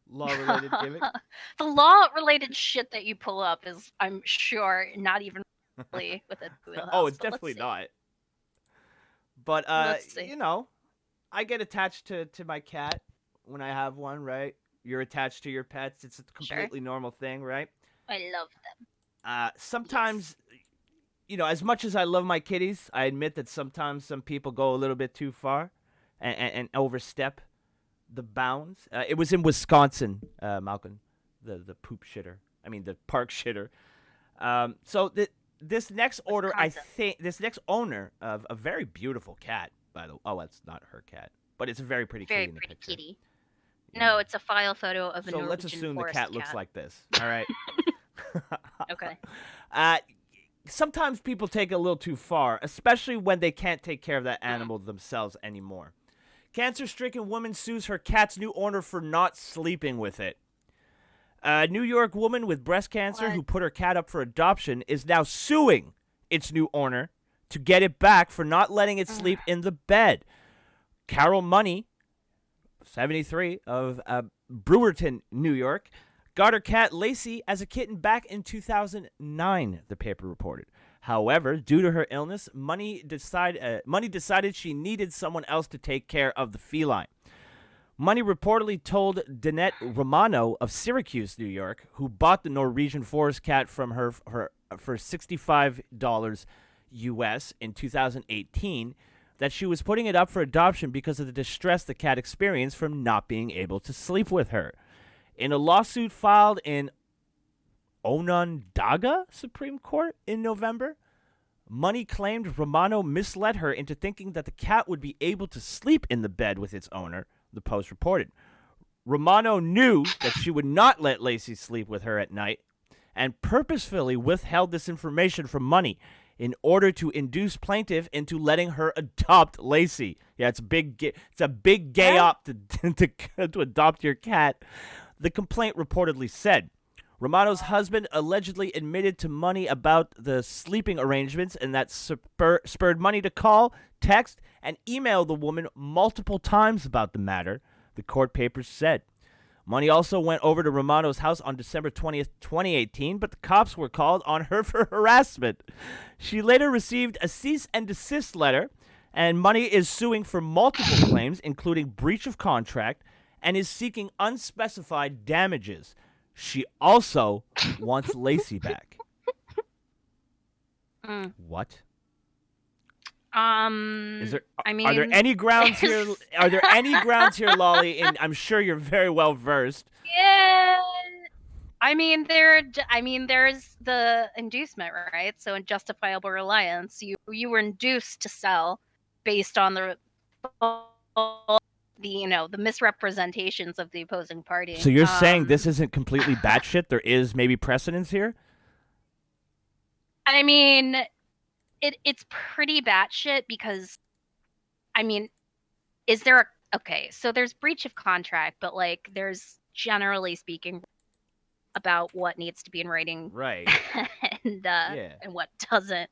law-related gimmick. The law-related shit that you pull up is, I'm sure, not even really within the wheelhouse. Oh, it's but let's definitely see. not. But, Let's see. you know, I get attached to my cat when I have one, right? You're attached to your pets. It's a completely normal thing, right? I love them. Sometimes, you know, as much as I love my kitties, I admit that sometimes some people go a little bit too far and overstep the bounds. It was in Wisconsin, Malcolm, the poop shitter. I mean, the park shitter. So this next order, this next owner of a very beautiful cat, by the way. Oh, it's not her cat, but it's a very pretty Very kitty in the pretty picture. kitty. Yeah. No, it's a file photo of a So Norwegian let's assume the forest cat looks like this. All right. Okay. Sometimes people take it a little too far, especially when they can't take care of that animal themselves anymore. Cancer-stricken woman sues her cat's new owner for not sleeping with it. A New York woman with breast cancer who put her cat up for adoption is now suing its new owner to get it back for not letting it sleep in the bed. Carol Money, 73, of Brewerton, New York, got her cat Lacey as a kitten back in 2009, the paper reported. However, due to her illness, Money decided she needed someone else to take care of the feline. Money reportedly told Danette Romano of Syracuse, New York, who bought the Norwegian forest cat from her for $65 US in 2018, that she was putting it up for adoption because of the distress the cat experienced from not being able to sleep with her. In a lawsuit filed in Onondaga Supreme Court in November, Money claimed Romano misled her into thinking that the cat would be able to sleep in the bed with its owner, the Post reported. Romano knew that she would not let Lacey sleep with her at night and purposefully withheld this information from Money in order to induce plaintiff into letting her adopt Lacey. Yeah, it's a big gay op to adopt your cat. The complaint reportedly said Romano's husband allegedly admitted to Money about the sleeping arrangements, and that spurred Money to call, text, and email the woman multiple times about the matter, the court papers said. Money also went over to Romano's house on December 20th, 2018, but the cops were called on her for harassment. She later received a cease and desist letter, and Money is suing for multiple claims, including breach of contract, and is seeking unspecified damages. She also wants Lacey back. What? Are there any grounds here? Are there any grounds here, Lolly? And I'm sure you're very well versed. Yeah. There's the inducement, right? So in justifiable reliance, you were induced to sell based on the misrepresentations of the opposing party. So you're saying this isn't completely batshit? There is maybe precedence here? I mean, it's pretty batshit because, is there so there's breach of contract, but like there's generally speaking about what needs to be in writing, right? And what doesn't.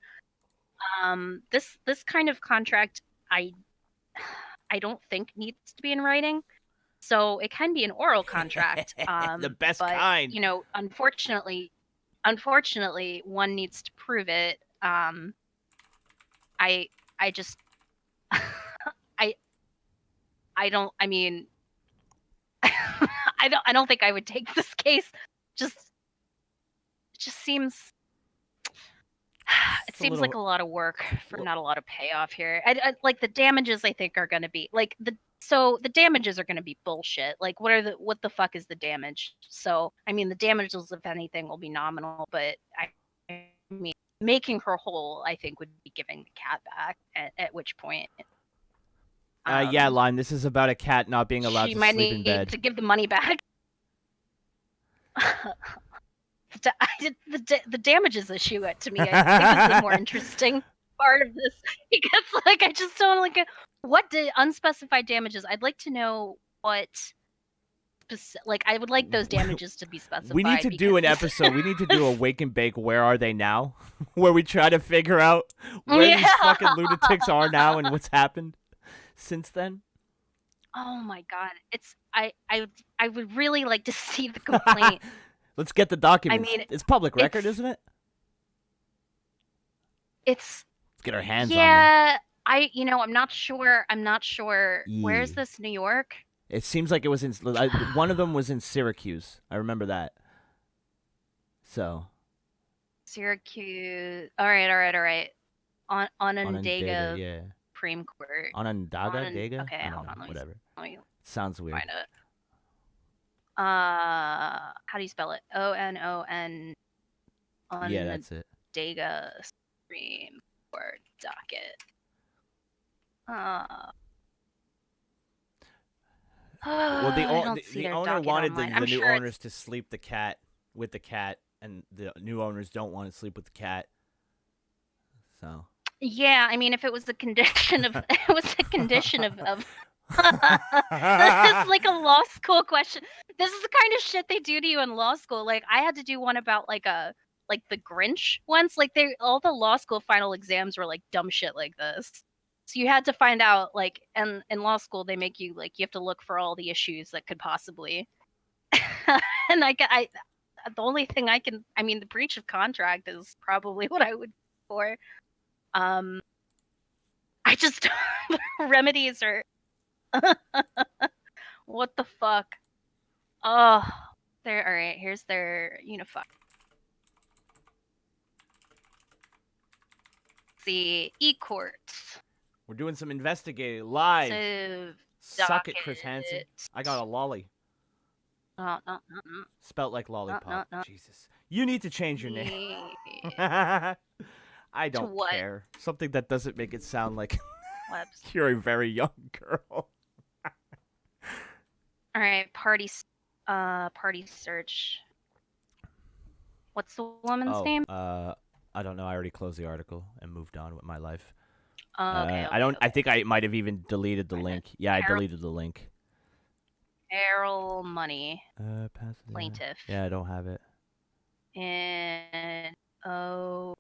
This kind of contract, I don't think needs to be in writing. So it can be an oral contract. The best but, kind. Unfortunately, one needs to prove it. I just I don't I don't think I would take this case. It just seems it seems like a lot of work for not a lot of payoff here. I like the damages I think are going to be like the damages are going to be bullshit. Like what the fuck is the damage? So, the damages if anything will be nominal, but I mean making her whole I think would be giving the cat back at which point Lime, this is about a cat not being allowed to sleep in bed. She might need to give the money back. The damages issue to me, I think, is the more interesting part of this because, I just don't what unspecified damages. I'd like to know what. I would like those damages to be specified. We need to do an episode. We need to do a Wake and Bake. Where are they now? Where we try to figure out where these fucking lunatics are now and what's happened since then. Oh my god! I would really like to see the complaint. Let's get the documents. It's public record, isn't it? Let's get our hands on them. Yeah, I'm not sure. Where is this? New York? It seems like it was in one of them was in Syracuse. I remember that. So. Syracuse. All right. Onondaga. Yeah. Supreme Court. Onondaga. Okay, hold on. Whatever. Let me Sounds weird. Find it. How do you spell it? ONON. Yeah, that's it. Dega Supreme Court docket. Well, the I don't see the their owner docket wanted the online. I'm new sure owners to sleep the cat with the cat, and the new owners don't want to sleep with the cat. So. Yeah, I mean, if it was the condition of, it was the condition of. This is like a law school question. This is the kind of shit they do to you in law school. Like, I had to do one about like the Grinch once. Like, all the law school final exams were like dumb shit like this. So you had to find out, like, and in law school they make you like, you have to look for all the issues that could possibly. And the only thing I mean, the breach of contract is probably what I would for. I just remedies are. What the fuck? Oh, there. All right, here's their unified. See, e-courts. We're doing some investigating live. So, Suck it, Chris Hansen. I got a lolly. No. Spelt like lollipop. No. Jesus. You need to change your name. I don't what? care. Something that doesn't make it sound like Webs. you're a very young girl. All right, party search. What's the woman's name? I don't know. I already closed the article and moved on with my life. Okay, I don't. okay. I think I might have even deleted the link. Yeah, I deleted the link. Errol Money. Pasadena. Plaintiff. Yeah, I don't have it. And no.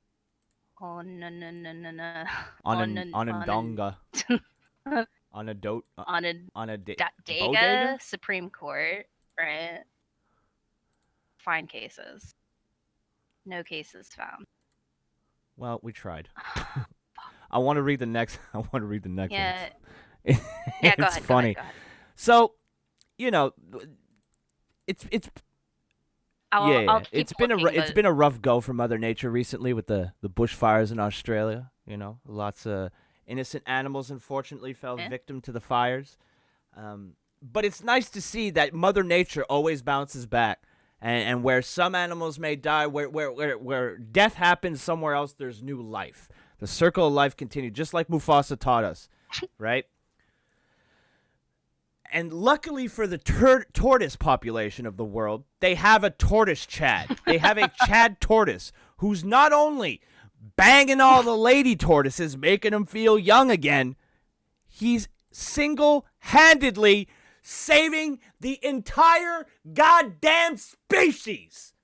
Onondaga. Bodega? Dega Supreme Court, right? Find cases. No cases found. Well, we tried. I want to read the next. I want to read the next Yeah. one. Yeah, go It's ahead. funny. Go ahead. So, it's I'll keep it's looking, been a rough go for Mother Nature recently with the bushfires in Australia. Lots of innocent animals unfortunately fell victim to the fires. But it's nice to see that Mother Nature always bounces back, and where some animals may die, where death happens somewhere else, there's new life. The circle of life continues, just like Mufasa taught us, right? And luckily for the tortoise population of the world, they have a tortoise Chad. They have a Chad tortoise who's not only banging all the lady tortoises, making them feel young again, he's single-handedly saving the entire goddamn species.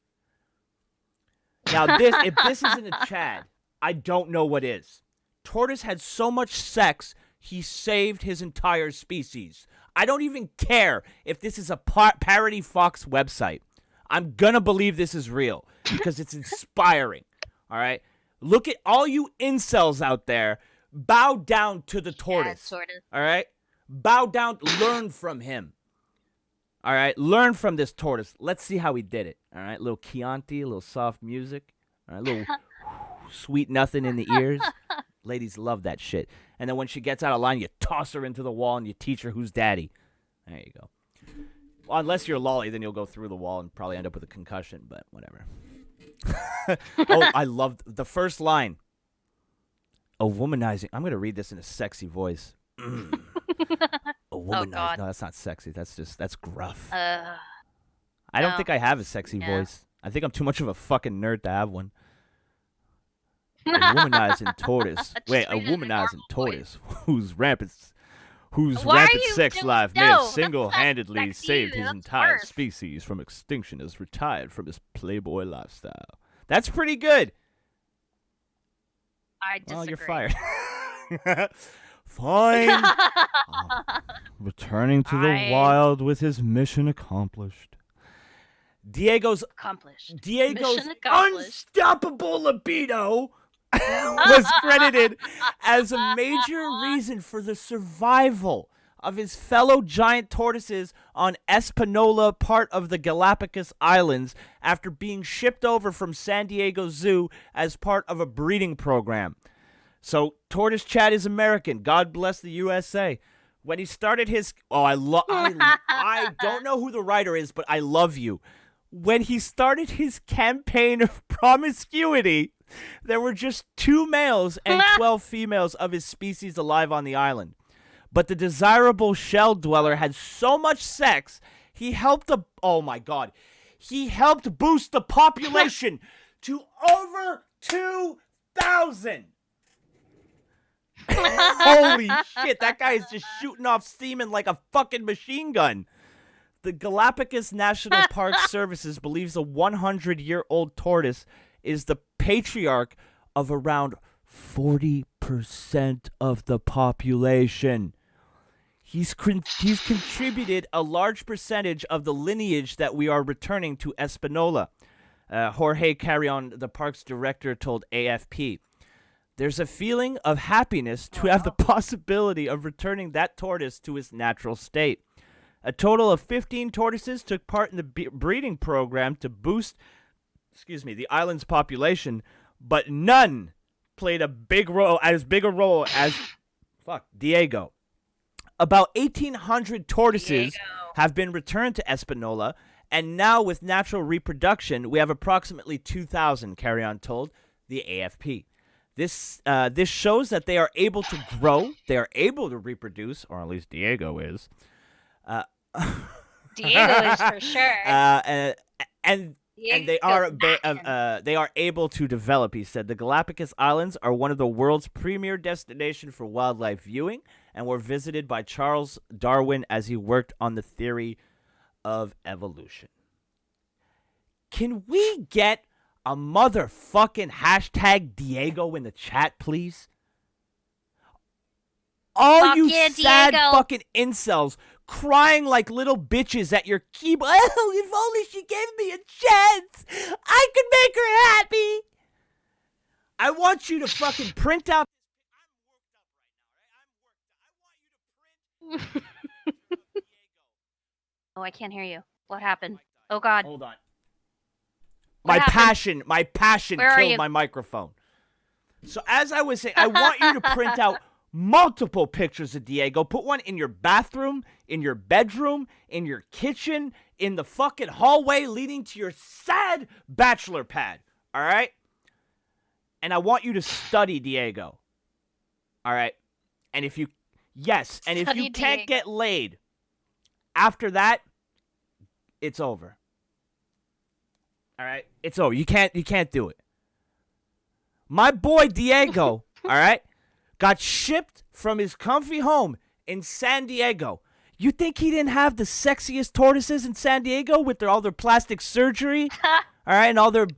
Now, if this isn't a Chad, I don't know what is. Tortoise had so much sex, he saved his entire species. I don't even care if this is a parody Fox website. I'm going to believe this is real because it's inspiring. All right? Look at all you incels out there. Bow down to the tortoise. Yeah, tortoise. All right? Bow down. Learn from him. All right? Learn from this tortoise. Let's see how he did it. All right? A little Chianti, a little soft music. All right? A little sweet nothing in the ears. Ladies love that shit. And then when she gets out of line, you toss her into the wall and you teach her who's daddy. There you go. Well, unless you're lolly, then you'll go through the wall and probably end up with a concussion, but whatever. Oh, I loved the first line. A womanizing. I'm going to read this in a sexy voice. A womanizing. God. No, that's not sexy. That's gruff. I I don't think I have a sexy voice. I think I'm too much of a fucking nerd to have one. A womanizing tortoise. Wait, a read it in a womanizing normal tortoise whose rampant Why are you sex doing- life may No, have that's not single-handedly sexy, saved his that's entire worse. species from extinction as retired from his playboy lifestyle. That's pretty good. I disagree. Well, you're fired. Fine. Returning to the Fine. wild with his mission accomplished. Diego's Accomplished. Diego's Mission accomplished. unstoppable libido was credited as a major reason for the survival of his fellow giant tortoises on Espanola, part of the Galapagos Islands, after being shipped over from San Diego Zoo as part of a breeding program. So, Tortoise Chad is American. God bless the USA. when he started his I don't know who the writer is, but I love you. When he started his campaign of promiscuity, there were just 2 males and 12 females of his species alive on the island. But the desirable shell dweller had so much sex, he helped boost the population to over 2,000. Holy shit, that guy is just shooting off semen like a fucking machine gun. The Galapagos National Park Services believes a 100-year-old tortoise is the patriarch of around 40% of the population. He's contributed a large percentage of the lineage that we are returning to Espanola. Jorge Carrion, the park's director, told AFP. There's a feeling of happiness to have the possibility of returning that tortoise to its natural state. A total of 15 tortoises took part in the breeding program to boost, the island's population, but none played as big a role as Diego. About 1,800 tortoises have been returned to Espanola, and now with natural reproduction, we have approximately 2,000, Carrion told the AFP. This shows that they are able to grow, they are able to reproduce, or at least Diego is. Diego is for sure. And they are able to develop, he said. The Galapagos Islands are one of the world's premier destinations for wildlife viewing and were visited by Charles Darwin as he worked on the theory of evolution. Can we get a motherfucking hashtag Diego in the chat, please? All Fuck you yeah, sad Diego. fucking incels crying like little bitches at your keyboard. Oh, if only she gave me a chance, I could make her happy. I want you to fucking print out. Oh, I can't hear you. What happened? Oh God. Hold on. What happened? My passion Where are killed you? my microphone. So as I was saying, I want you to print out multiple pictures of Diego. Put one in your bathroom, in your bedroom, in your kitchen, in the fucking hallway leading to your sad bachelor pad. All right? And I want you to study Diego. All right? And if you Study can't Diego. get laid after that, it's over. All right? It's over. You can't do it. My boy Diego, all right, got shipped from his comfy home in San Diego. You think he didn't have the sexiest tortoises in San Diego with all their plastic surgery, all right, and all their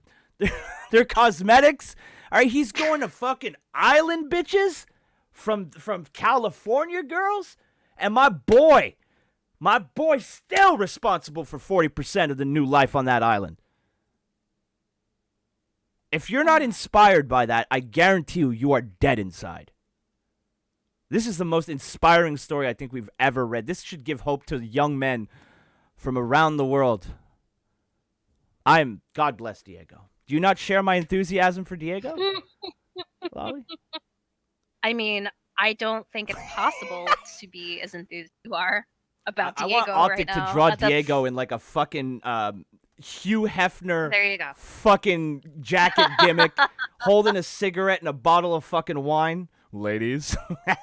cosmetics? All right, he's going to fucking island bitches from California girls, and my boy still responsible for 40% of the new life on that island. If you're not inspired by that, I guarantee you are dead inside. This is the most inspiring story I think we've ever read. This should give hope to young men from around the world. God bless Diego. Do you not share my enthusiasm for Diego? Lolly? I mean, I don't think it's possible to be as enthused as you are about I Diego want right Optic now. to draw That's- Diego in like a fucking Hugh Hefner There you go. fucking jacket gimmick, holding a cigarette and a bottle of fucking wine. Ladies. Yeah,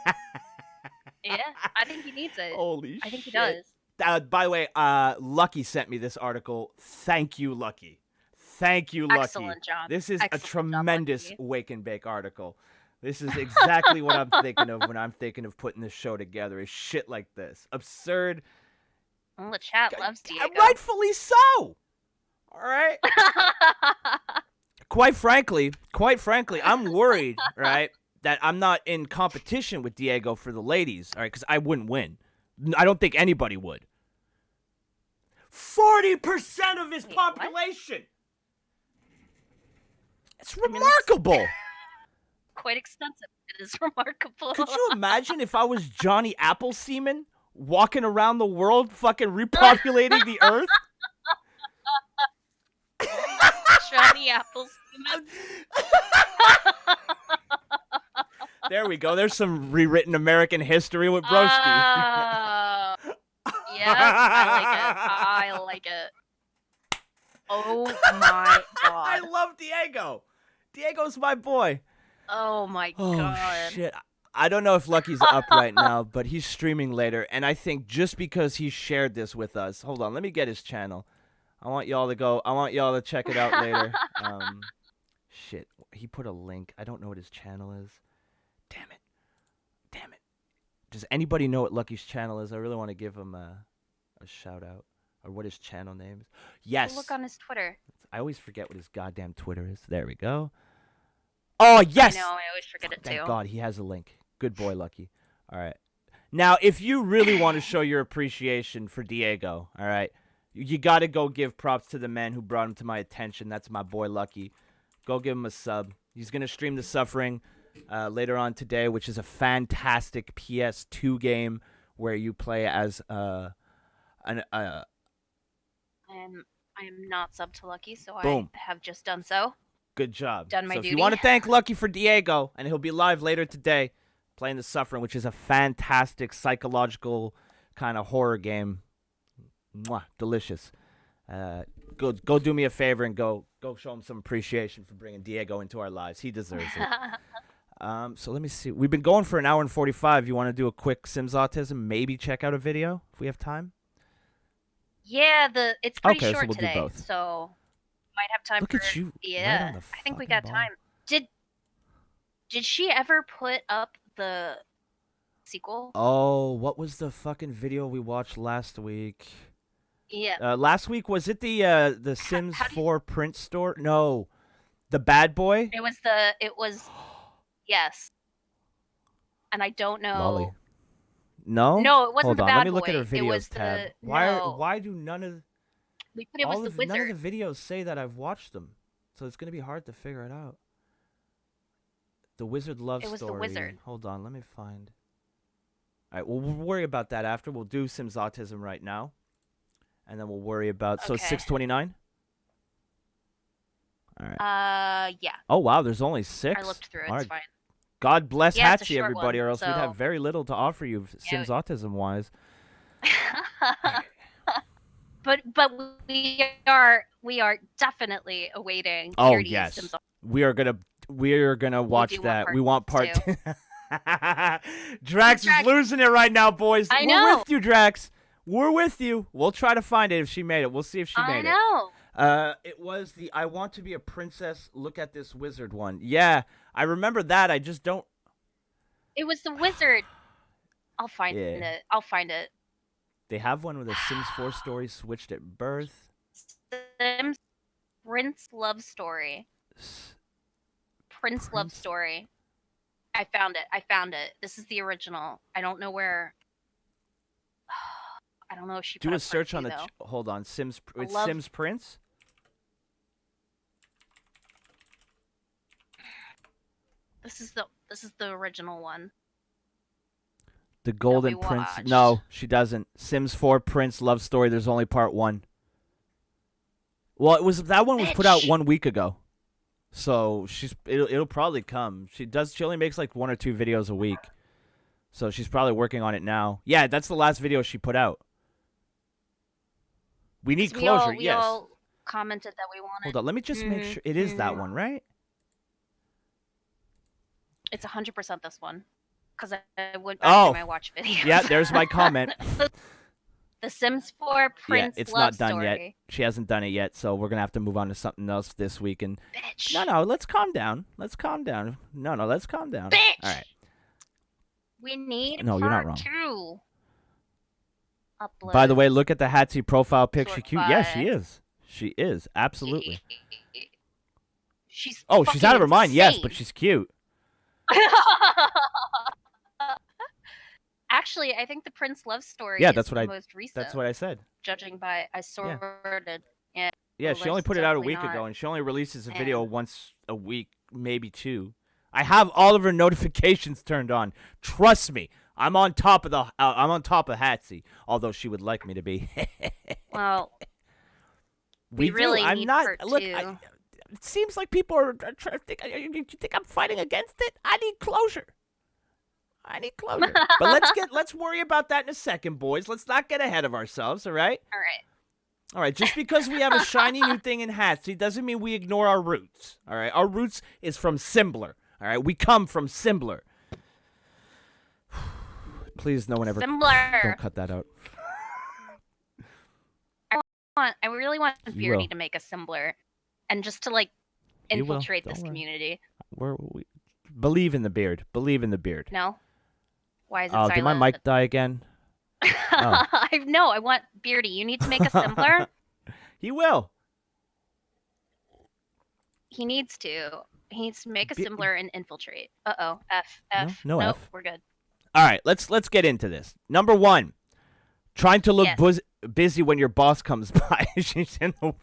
I think he needs it. Holy shit. I think he does. By the way, Lucky sent me this article. Thank you, Lucky. Thank you, Lucky. Excellent job. This is Excellent a job, tremendous Lucky. wake and bake article. This is exactly what I'm thinking of when I'm thinking of putting this show together. Is shit like this. Absurd. Well, the chat loves Diego. Rightfully so. All right. Quite frankly, I'm worried, right, that I'm not in competition with Diego for the ladies, all right, because I wouldn't win. I don't think anybody would. 40% of his Wait, population. It's remarkable. Quite extensive. It is remarkable. Could you imagine if I was Johnny Appleseman walking around the world fucking repopulating the earth? Johnny Appleseman. There we go. There's some rewritten American history with Broski. Yeah, I like it. Oh my I god. love Diego. Diego's my boy. Oh my Oh, god. shit. I don't know if Lucky's up right now, but he's streaming later. And I think just because he shared this with us, hold on, let me get his channel. I want y'all to check it out later. Shit, he put a link. I don't know what his channel is. Damn it. Does anybody know what Lucky's channel is? I really want to give him a shout out. Or what his channel name is. Yes. Look on his Twitter. I always forget what his goddamn Twitter is. There we go. Oh, yes. I know, I always forget it too. Thank God, he has a link. Good boy, Lucky. All right. Now, if you really want to show your appreciation for Diego, all right, you got to go give props to the man who brought him to my attention. That's my boy, Lucky. Go give him a sub. He's going to stream The Suffering later on today, which is a fantastic PS2 game where you play as I am not sub to Lucky, so Boom. I have just done so. good job. Done my so if you duty. want to thank Lucky for Diego, and he'll be live later today playing The Suffering, which is a fantastic psychological kind of horror game. Mwah, delicious. Go do me a favor and go show him some appreciation for bringing Diego into our lives. He deserves it. So let me see. We've been going for an hour and 45. You want to do a quick Sims Autism? Maybe check out a video if we have time? Yeah, it's pretty Okay, so short we'll do today, both. so might have time Look for at you, right yeah. on the I think we fucking got ball. time. Did she ever put up the sequel? Oh, what was the fucking video we watched last week? Yeah. Last week, was it the Sims 4 print store? No. The Bad Boy? It was yes. And I don't know. Lolly. No? No, it wasn't Hold the on, Bad let me look at Boy. her It videos was tab. the Why do none of we put it was the none wizard. of the videos say that I've watched them? So it's gonna be hard to figure it out. The Wizard Love It was the Story. wizard. Hold on, let me find. All right, we'll worry about that after. We'll do Sims Autism right now, and then we'll worry about. So Okay. 629. All right. Yeah. Oh wow, there's only 6. I looked through it. All It's right. fine. God bless Yeah, it's a Hatsy, short everybody, one, or else we'd have so- very little to offer you Sims Autism wise. But we are definitely awaiting Oh Tier D yes, Sims. we are gonna watch do want that. part We want part two. Drax is Drax- losing it right now, boys. I We're know. with you, Drax. We're with you. We'll try to find it if she made it. We'll see if she I made know. it. It was the I Want to Be a Princess, Look at This Wizard one. Yeah, I remember that. I just don't. It was the wizard. I'll find Yeah. it. I'll find it. They have one with a Sims 4 story switched at birth. Sims Prince Love Story. Prince Love Prince- Story. I found it. This is the original. I don't know where. I don't know if she Do put a up search part on two, the. though. Hold on, Sims. It's love- Sims Prince. This is the original one. The Golden we Prince. watched. No, she doesn't. Sims 4 Prince Love Story. There's only part 1. Well, that one was put out Bitch. 1 week ago, so it'll probably come. She only makes like 1 or 2 videos a week, so she's probably working on it now. Yeah, that's the last video she put out. We need 'Cause closure. We yes. all commented that we wanted. Hold on. Let me just make Mhm, sure it is that mhm. one, right? It's 100% this one. Because I went Oh. back to my watch video. Yeah, there's my comment. The Sims 4 Prince yeah, it's Love not done Story. yet. She hasn't done it yet, so we're gonna have to move on to something else this week. And Bitch. no, let's calm down. Let's calm down. No, let's calm down. Bitch. All right. We need No, you're not part wrong. 2. Upload. By the way, look at the Hatsy profile pic. She Short cute. Yeah, she five. is. She is absolutely. She's Oh, she's out of her fucking mind. Yes, but insane. she's cute. Actually, I think the Prince Love Story Yeah, is that's what the I- most recent. That's what I said. Judging by I sorted. Yeah, Well, she only that's put it out a definitely week ago, not. and she only releases a video And- once a week, maybe 2. I have all of her notifications turned on. Trust me, I'm on top of Hatsy. Although she would like me to be. Well, we really do. I'm need not. part Look, 2. it seems like people are trying to think. You think I'm fighting against it? I need closure. I need closure. But let's worry about that in a second, boys. Let's not get ahead of ourselves, all right? All right. All right, just because we have a shiny new thing in Hatsy doesn't mean we ignore our roots, all right? Our roots is from Simbler, all right? We come from Simbler. Please, no one ever... Similar. Don't cut that out. I really want You Beardy will. to make a Simbler, and just to like You will. infiltrate Don't this worry. community. We believe in the beard. Believe in the beard. No. Why is it Oh, silent? did my mic die again? Oh. I want Beardy. You need to make a Simbler. He will. He needs to. He needs to make a Be- Simbler and infiltrate. Uh-oh. F. No Nope, F. we're good. All right, let's get into this. Number 1, trying to look Yes. busy when your boss comes by. She's in the...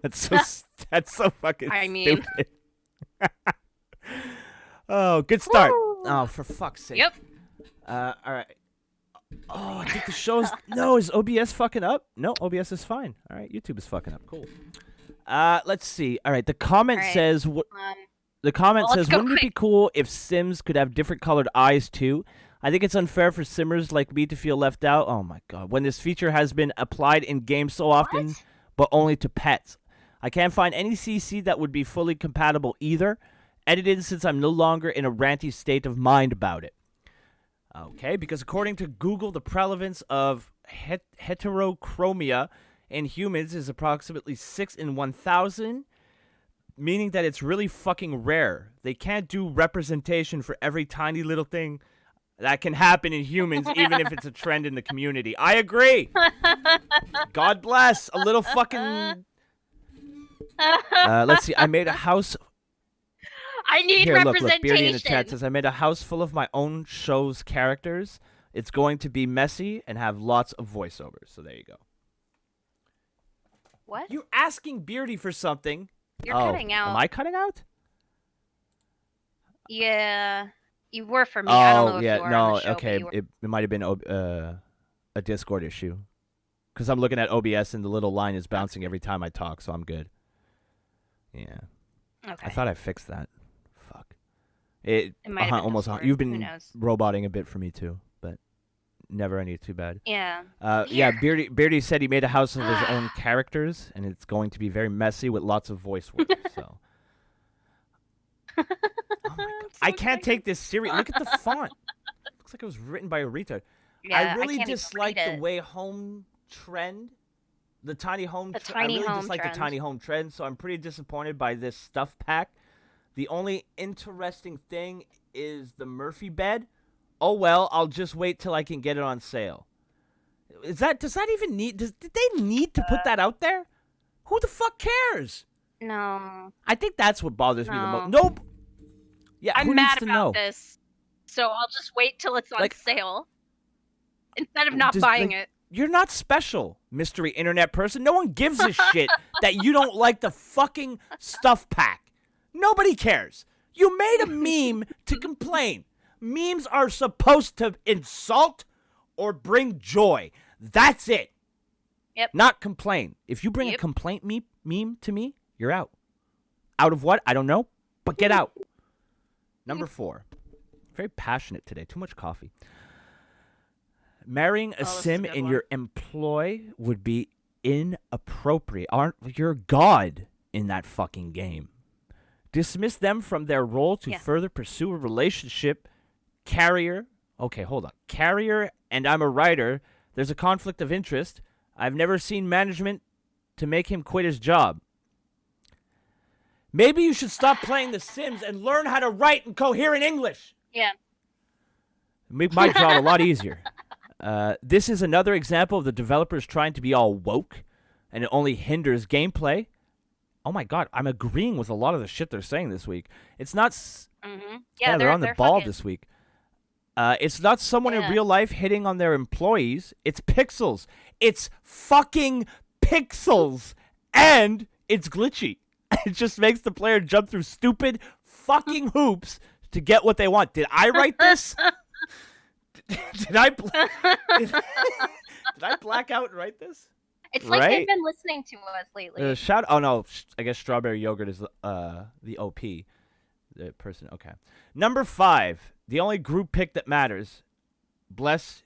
That's so fucking I mean- stupid. Oh, good start. Woo! Oh, for fuck's sake. Yep. All right. Oh, I think the show's... No, is OBS fucking up? No, OBS is fine. All right, YouTube is fucking up. Cool. Let's see. All right, the comment All right. says... The comment Well, let's says, go wouldn't it be quick. cool if Sims could have different colored eyes too? I think it's unfair for Simmers like me to feel left out. Oh my god. When this feature has been applied in games so often, What? but only to pets. I can't find any CC that would be fully compatible either. Edited since I'm no longer in a ranty state of mind about it. Okay, because according to Google, the prevalence of heterochromia in humans is approximately 6 in 1,000. Meaning that it's really fucking rare. They can't do representation for every tiny little thing that can happen in humans, even if it's a trend in the community. I agree. God bless. A little fucking... let's see. I made a house... I need Here, look, representation. Beardy in the chat says, I made a house full of my own show's characters. It's going to be messy and have lots of voiceovers. So there you go. What? You're asking Beardy for something. You're Oh, cutting out. Am I cutting out? Yeah. You were for me. I don't know if yeah, you were no, on the show, but okay. you were... It might have been a Discord issue. Because I'm looking at OBS and the little line is bouncing every time I talk, so I'm good. Yeah. Okay. I thought I fixed that. Fuck. It It might have been almost. Discord. You've Who been knows? roboting a bit for me too, but never any too bad. Yeah. Yeah, Here. Beardy said he made a house of his own characters, and it's going to be very messy with lots of voice work. So. Oh my God. I'm so I can't excited. take this serious. Look at the font. Looks like it was written by a retard. Yeah, I really can't even dislike read the it. way home trend, the tiny home. The I tiny really home dislike trend. the tiny home trend, so I'm pretty disappointed by this stuff pack. The only interesting thing is the Murphy bed. Oh well, I'll just wait till I can get it on sale. Does that even need? Did they need to put that out there? Who the fuck cares? No. I think that's what bothers me the No. most. Nope. Yeah, who I'm needs mad to about know? this. So I'll just wait till it's on Like- sale. Instead of not Does- buying like, it. You're not special, mystery internet person. No one gives a shit that you don't like the fucking stuff pack. Nobody cares. You made a meme to complain. Memes are supposed to insult or bring joy. That's it. Yep. Not complain. If you bring a Yep. complaint meme to me, you're out. Out of what? I don't know, but get out. Number 4. Very passionate today. Too much coffee. Marrying a Oh, this is a sim good in one. your employ would be inappropriate. Aren't you're God in that fucking game? Dismiss them from their role to Yeah. further pursue a relationship. Carrier. Okay, hold on. Carrier and I'm a writer. There's a conflict of interest. I've never seen management to make him quit his job. Maybe you should stop playing The Sims and learn how to write in coherent English. Yeah. Make my job a lot easier. This is another example of the developers trying to be all woke, and it only hinders gameplay. Oh my god, I'm agreeing with a lot of the shit they're saying this week. It's not... Mm-hmm. Yeah, they're on the ball fucking- this week. It's not someone in Yeah. real life hitting on their employees. It's pixels. It's fucking pixels. And it's glitchy. It just makes the player jump through stupid fucking hoops to get what they want. Did I write this? Did I did I black out and write this? It's like Right? they've been listening to us lately. Oh no, I guess strawberry yogurt is the OP. the person. Okay. Number 5, the only group pick that matters. Bless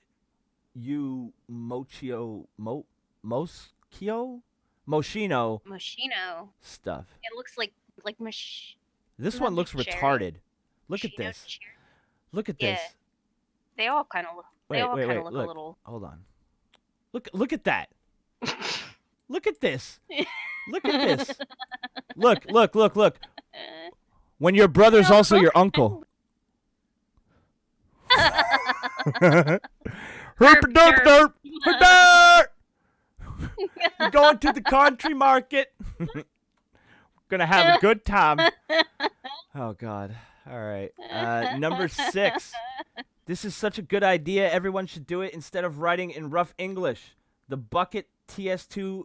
you, Moschino Moschino. stuff. It looks like mush. This Isn't one that looks like cherry? retarded. Look at Moschino this. cherry? Look at Yeah. this. They all kind of look. They all kind of look look. a little. Hold on. Look at that. Look at this. Look at this. Look. When your brother's also your uncle. Herp derp derp. Herp. We're going to the country market. Gonna have a good time. Oh God. All right. Number 6. This is such a good idea. Everyone should do it instead of writing in rough English. The bucket TS2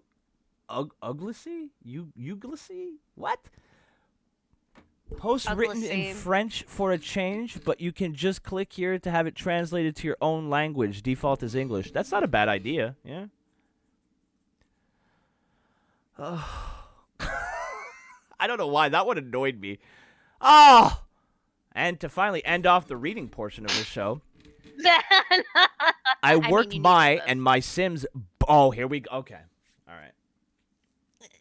Uglacy? Uglacy? What? Post written in Uglacy. French for a change, but you can just click here to have it translated to your own language. Default is English. That's not a bad idea. Yeah. I don't know why. That one annoyed me. Oh! And to finally end off the reading portion of the show, I worked you need my this. and my Sims. Oh, here we go. Okay. All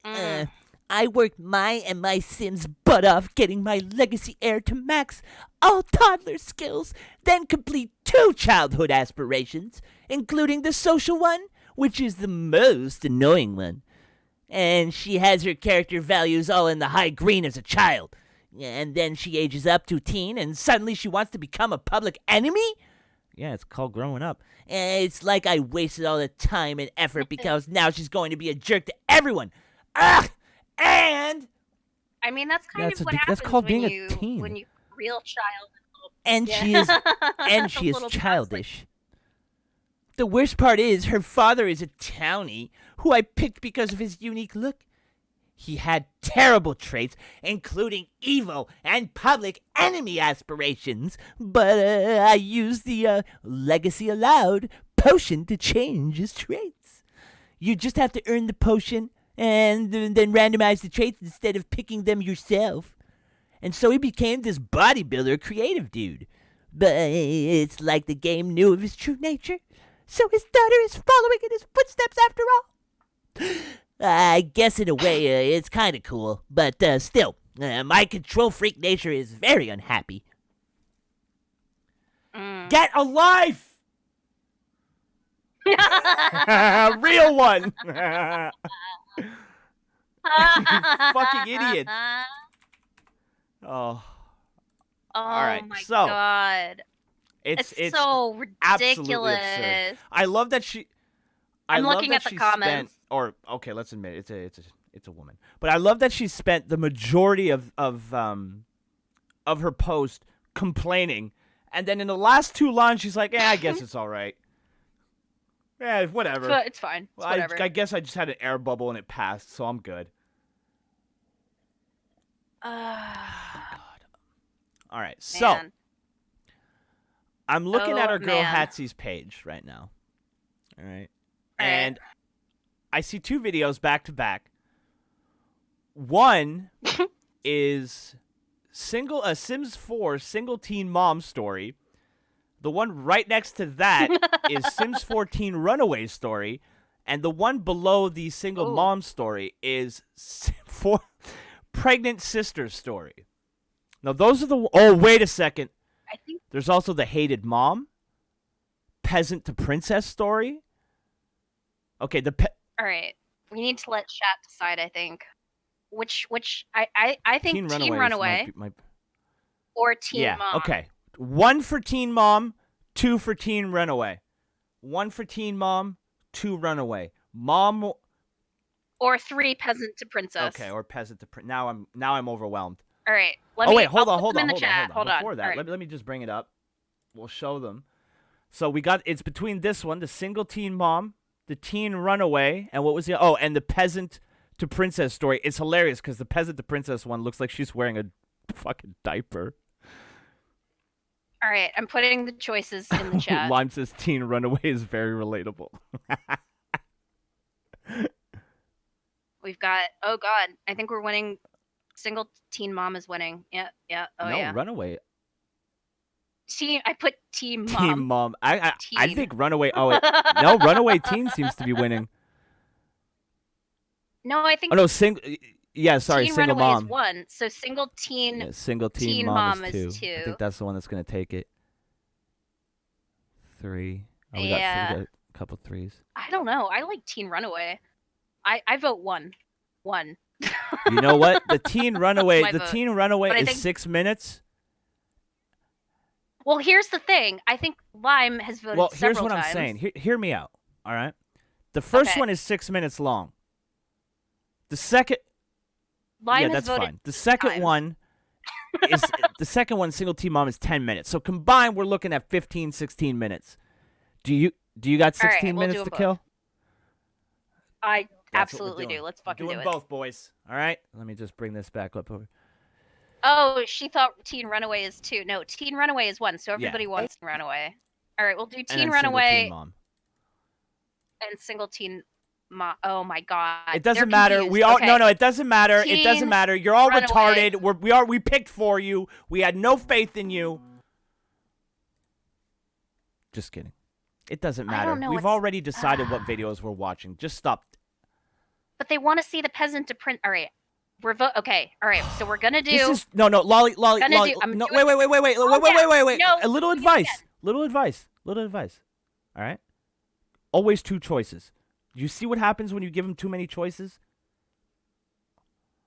right. I worked my and my Sims butt off getting my legacy heir to max all toddler skills, then complete 2 childhood aspirations, including the social one, which is the most annoying one. And she has her character values all in the high green as a child. And then she ages up to teen, and suddenly she wants to become a public enemy? Yeah, it's called growing up. And it's like I wasted all the time and effort because now she's going to be a jerk to everyone. Ugh! And I mean, that's kind That's of a what big- that's happens called when being a you teen. when you real child. and Yeah. she is and she is Little childish. The worst part is her father is a townie who I picked because of his unique look. He had terrible traits, including evil and public enemy aspirations, but I used the Legacy Allowed potion to change his traits. You just have to earn the potion and then randomize the traits instead of picking them yourself. And so he became this bodybuilder creative dude. But it's like the game knew of his true nature, so his daughter is following in his footsteps after all. I guess in a way it's kind of cool, but still, my control freak nature is very unhappy. Get a life! Real one! Fucking idiot. Oh, Oh right, my so, god. it's so absolutely absurd. ridiculous. I love that she. I I'm love looking that at the she comments. Spent, or okay, let's admit it's a woman. But I love that she spent the majority of her post complaining, and then in the last 2 lines she's like, "Yeah, I guess it's all right. Yeah, whatever. It's fine. It's Well, whatever. I guess I just had an air bubble and it passed, so I'm good." All right, so Man. I'm looking at Oh, our girl man. Hatsy's page right now. All right. All right. And I see 2 videos back to back. One is a Sims 4 single teen mom story. The one right next to that is Sims 14 runaway story. And the one below the single Ooh. mom story is pregnant sister story. Now those are the oh wait a second. I think There's also the hated mom, peasant to princess story. Okay, all right. We need to let chat decide, I think. Which I think Teen Teen Runaways Runaway might or Teen yeah, Mom. okay. 1 for Teen Mom, 2 for Teen Runaway. 1 for Teen Mom, 2 Runaway. Mom Or 3 Peasant to Princess. okay, or peasant to now I'm overwhelmed. All right. Wait, hold I'll on, put hold them on, in the chat. hold on. Before All that, right. let me just bring it up. We'll show them. So it's between this one, the single teen mom, the teen runaway, and what was the and the peasant to princess story. It's hilarious because the peasant to princess one looks like she's wearing a fucking diaper. All right. I'm putting the choices in the chat. Lime says teen runaway is very relatable. We've got. Oh God. I think we're winning. Single teen mom is winning. Yeah. Oh no, yeah. Runaway. I put team mom. Team Mom. I Teen. think Runaway. Oh, wait. No, Runaway Teen seems to be winning. No, I think. Oh no, Yeah, sorry, Teen Single Runaway Mom. is 1. So single teen. Yeah, Single Teen, Teen Mom, Mom is is 2. I 2. think that's the one that's gonna take it. 3. Oh, we Yeah. got a couple 3s. I don't know. I like Teen Runaway. I vote 1. 1. You know what? The Teen Runaway. my The vote. Teen Runaway But I is think- 6 minutes. Well, here's the thing. I think Lime has voted Well, here's several what I'm times. saying. Hear me out. All right. The first Okay. one is 6 minutes long. The second. Lime Yeah, has that's voted fine. The second times. one is Single Teen Mom is 10 minutes. So combined, we're looking at 15, 16 minutes. Do you got All right, 16 we'll minutes do to them kill? I That's what we're absolutely doing. do. Let's We're fucking doing do it. both, boys. All right. Let me just bring this back up over. Oh, she thought Teen Runaway is 2. No, Teen Runaway is 1. So Yeah. everybody wants Teen Runaway. All right, we'll do And Teen then Runaway Single Teen Mom. and Single Teen Mom. Oh my god. It doesn't They're matter. confused. We all Okay. no. It doesn't matter. It doesn't Teen matter. You're all Runaway. retarded. We picked for you. We had no faith in you. Just kidding. It doesn't I matter. don't know, We've it's- already decided what videos we're watching. Just stop. But they want to see the peasant to print. All right. Okay. All right. So we're gonna do. This is no, Lolly. Gonna Lolly. do- I'm No, doing- wait. down. No, A little you advice. Little advice. All right. Always 2 choices. You see what happens when you give them too many choices?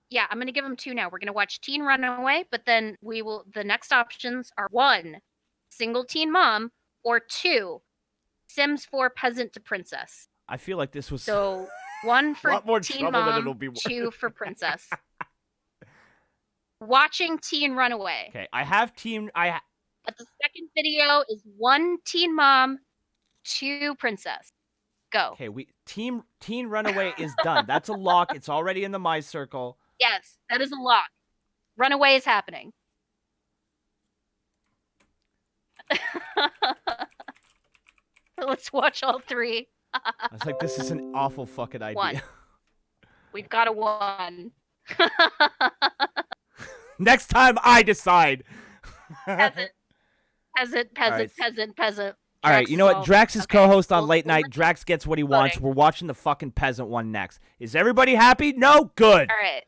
Yeah, I'm gonna give them 2 now. We're gonna watch Teen Runaway, but then we will. The next options are 1, Single Teen Mom, or 2, Sims 4 Peasant to Princess. I feel like this was So 1 for lot more Teen trouble than Mom, it'll be worth. 2 for Princess. Watching Teen Runaway. okay. I have team. But the second video is 1 Teen Mom, 2 Princess. Go. Okay, Teen Runaway is done. That's a lock. It's already in the My Circle. Yes, that is a lock. Runaway is happening. Let's watch all 3. I was like, this is an awful fucking idea. 1. We've got a 1. Next time I decide. Peasant. right. Peasant. All right, you know what? Drax is okay. co-host on We'll- Late we'll Night. let- Drax gets what he wants. Voting. We're watching the fucking peasant one next. Is everybody happy? No? Good. All right.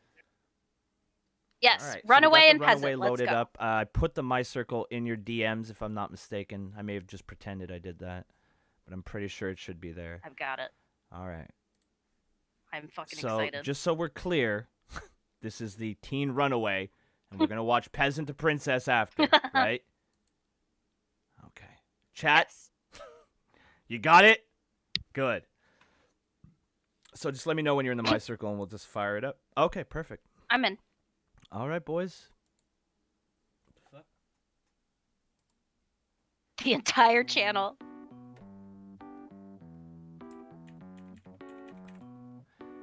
Yes, All right, so we Runaway got the and Runaway Peasant. Let's loaded go. up. I put the My Circle in your DMs, if I'm not mistaken. I may have just pretended I did that, but I'm pretty sure it should be there. I've got it. All right. I'm fucking So, excited. just so we're clear, this is the Teen Runaway, and we're going to watch Peasant to Princess after, right? Okay. Chat, Yes. you got it? Good. So just let me know when you're in the My Circle, and we'll just fire it up. Okay, perfect. I'm in. All right, boys. The entire channel.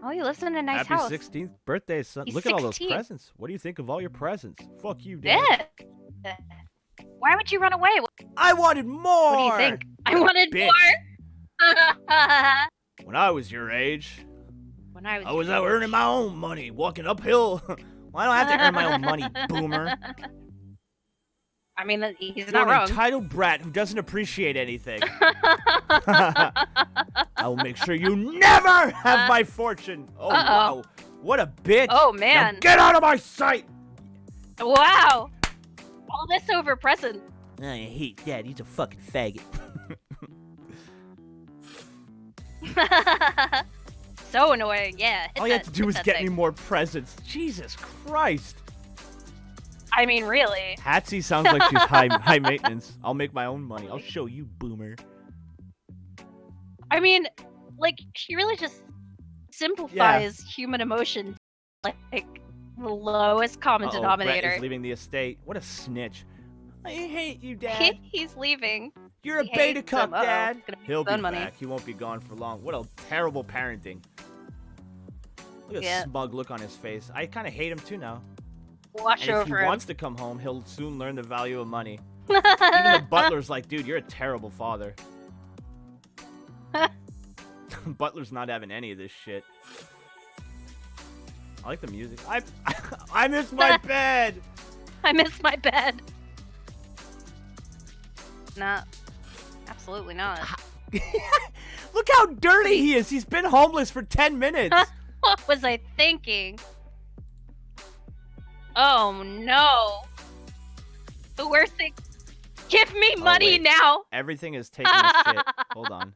Oh, he lives in a nice Happy house. 16th birthday, son. He's Look at all those 16. presents. What do you think of all your presents? Fuck you, Dad. Yeah. Why would you run away? I wanted more. What do you think? I wanted Bitch. more. When I was your age, When I was I was out earning my own money, walking uphill. Well, I don't have to earn my own money, boomer. I mean, he's You're not an wrong. entitled brat who doesn't appreciate anything. I will make sure you never have my fortune. Oh, wow. What a bitch. Oh, Now man. get out of my sight. Wow. All this over present. I hate Dad. He's a fucking faggot. So annoying. Yeah. hit All you that- have to do hit is that get thing. me more presents. Jesus Christ. I mean, really. Hatsy sounds like she's high maintenance. I'll make my own money. I'll show you, boomer. I mean, like, she really just simplifies human emotion, like the lowest common Uh-oh, denominator. Brett is leaving the estate. What a snitch. I hate you, Dad. He's leaving. You're a he beta hates cup, him. Uh-oh, Dad. it's gonna be He'll be fun money. back. He won't be gone for long. What a terrible parenting. Look at Yeah. the smug look on his face. I kind of hate him too now. Watch And if he over him. wants to come home, he'll soon learn the value of money. Even the butler's like, dude, you're a terrible father. Butler's not having any of this shit. I like the music. I miss my bed. I miss my bed. Nah, absolutely not. Look how dirty he is. He's been homeless for 10 minutes. What was I thinking? Oh no. The worst thing. Give me money wait. now. Everything is taking a shit. Hold on.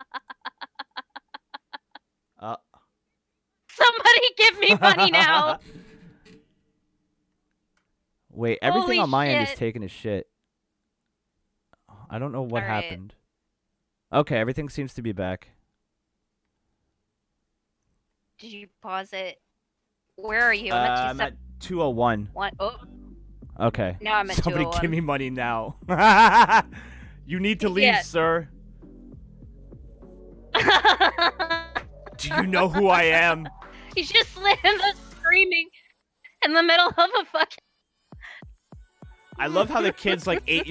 Somebody give me money now. Wait, everything Holy on my end is shit. taking a shit. I don't know what All right. happened. Okay, everything seems to be back. Did you pause it? Where are you? I'm at I'm at 201. What? Oh, Okay. now I'm at Somebody 201. give me money now. You need to leave, Yeah. sir. Do you know who I am? He's just laying there screaming in the middle of a fucking. I love how the kid's like 8 years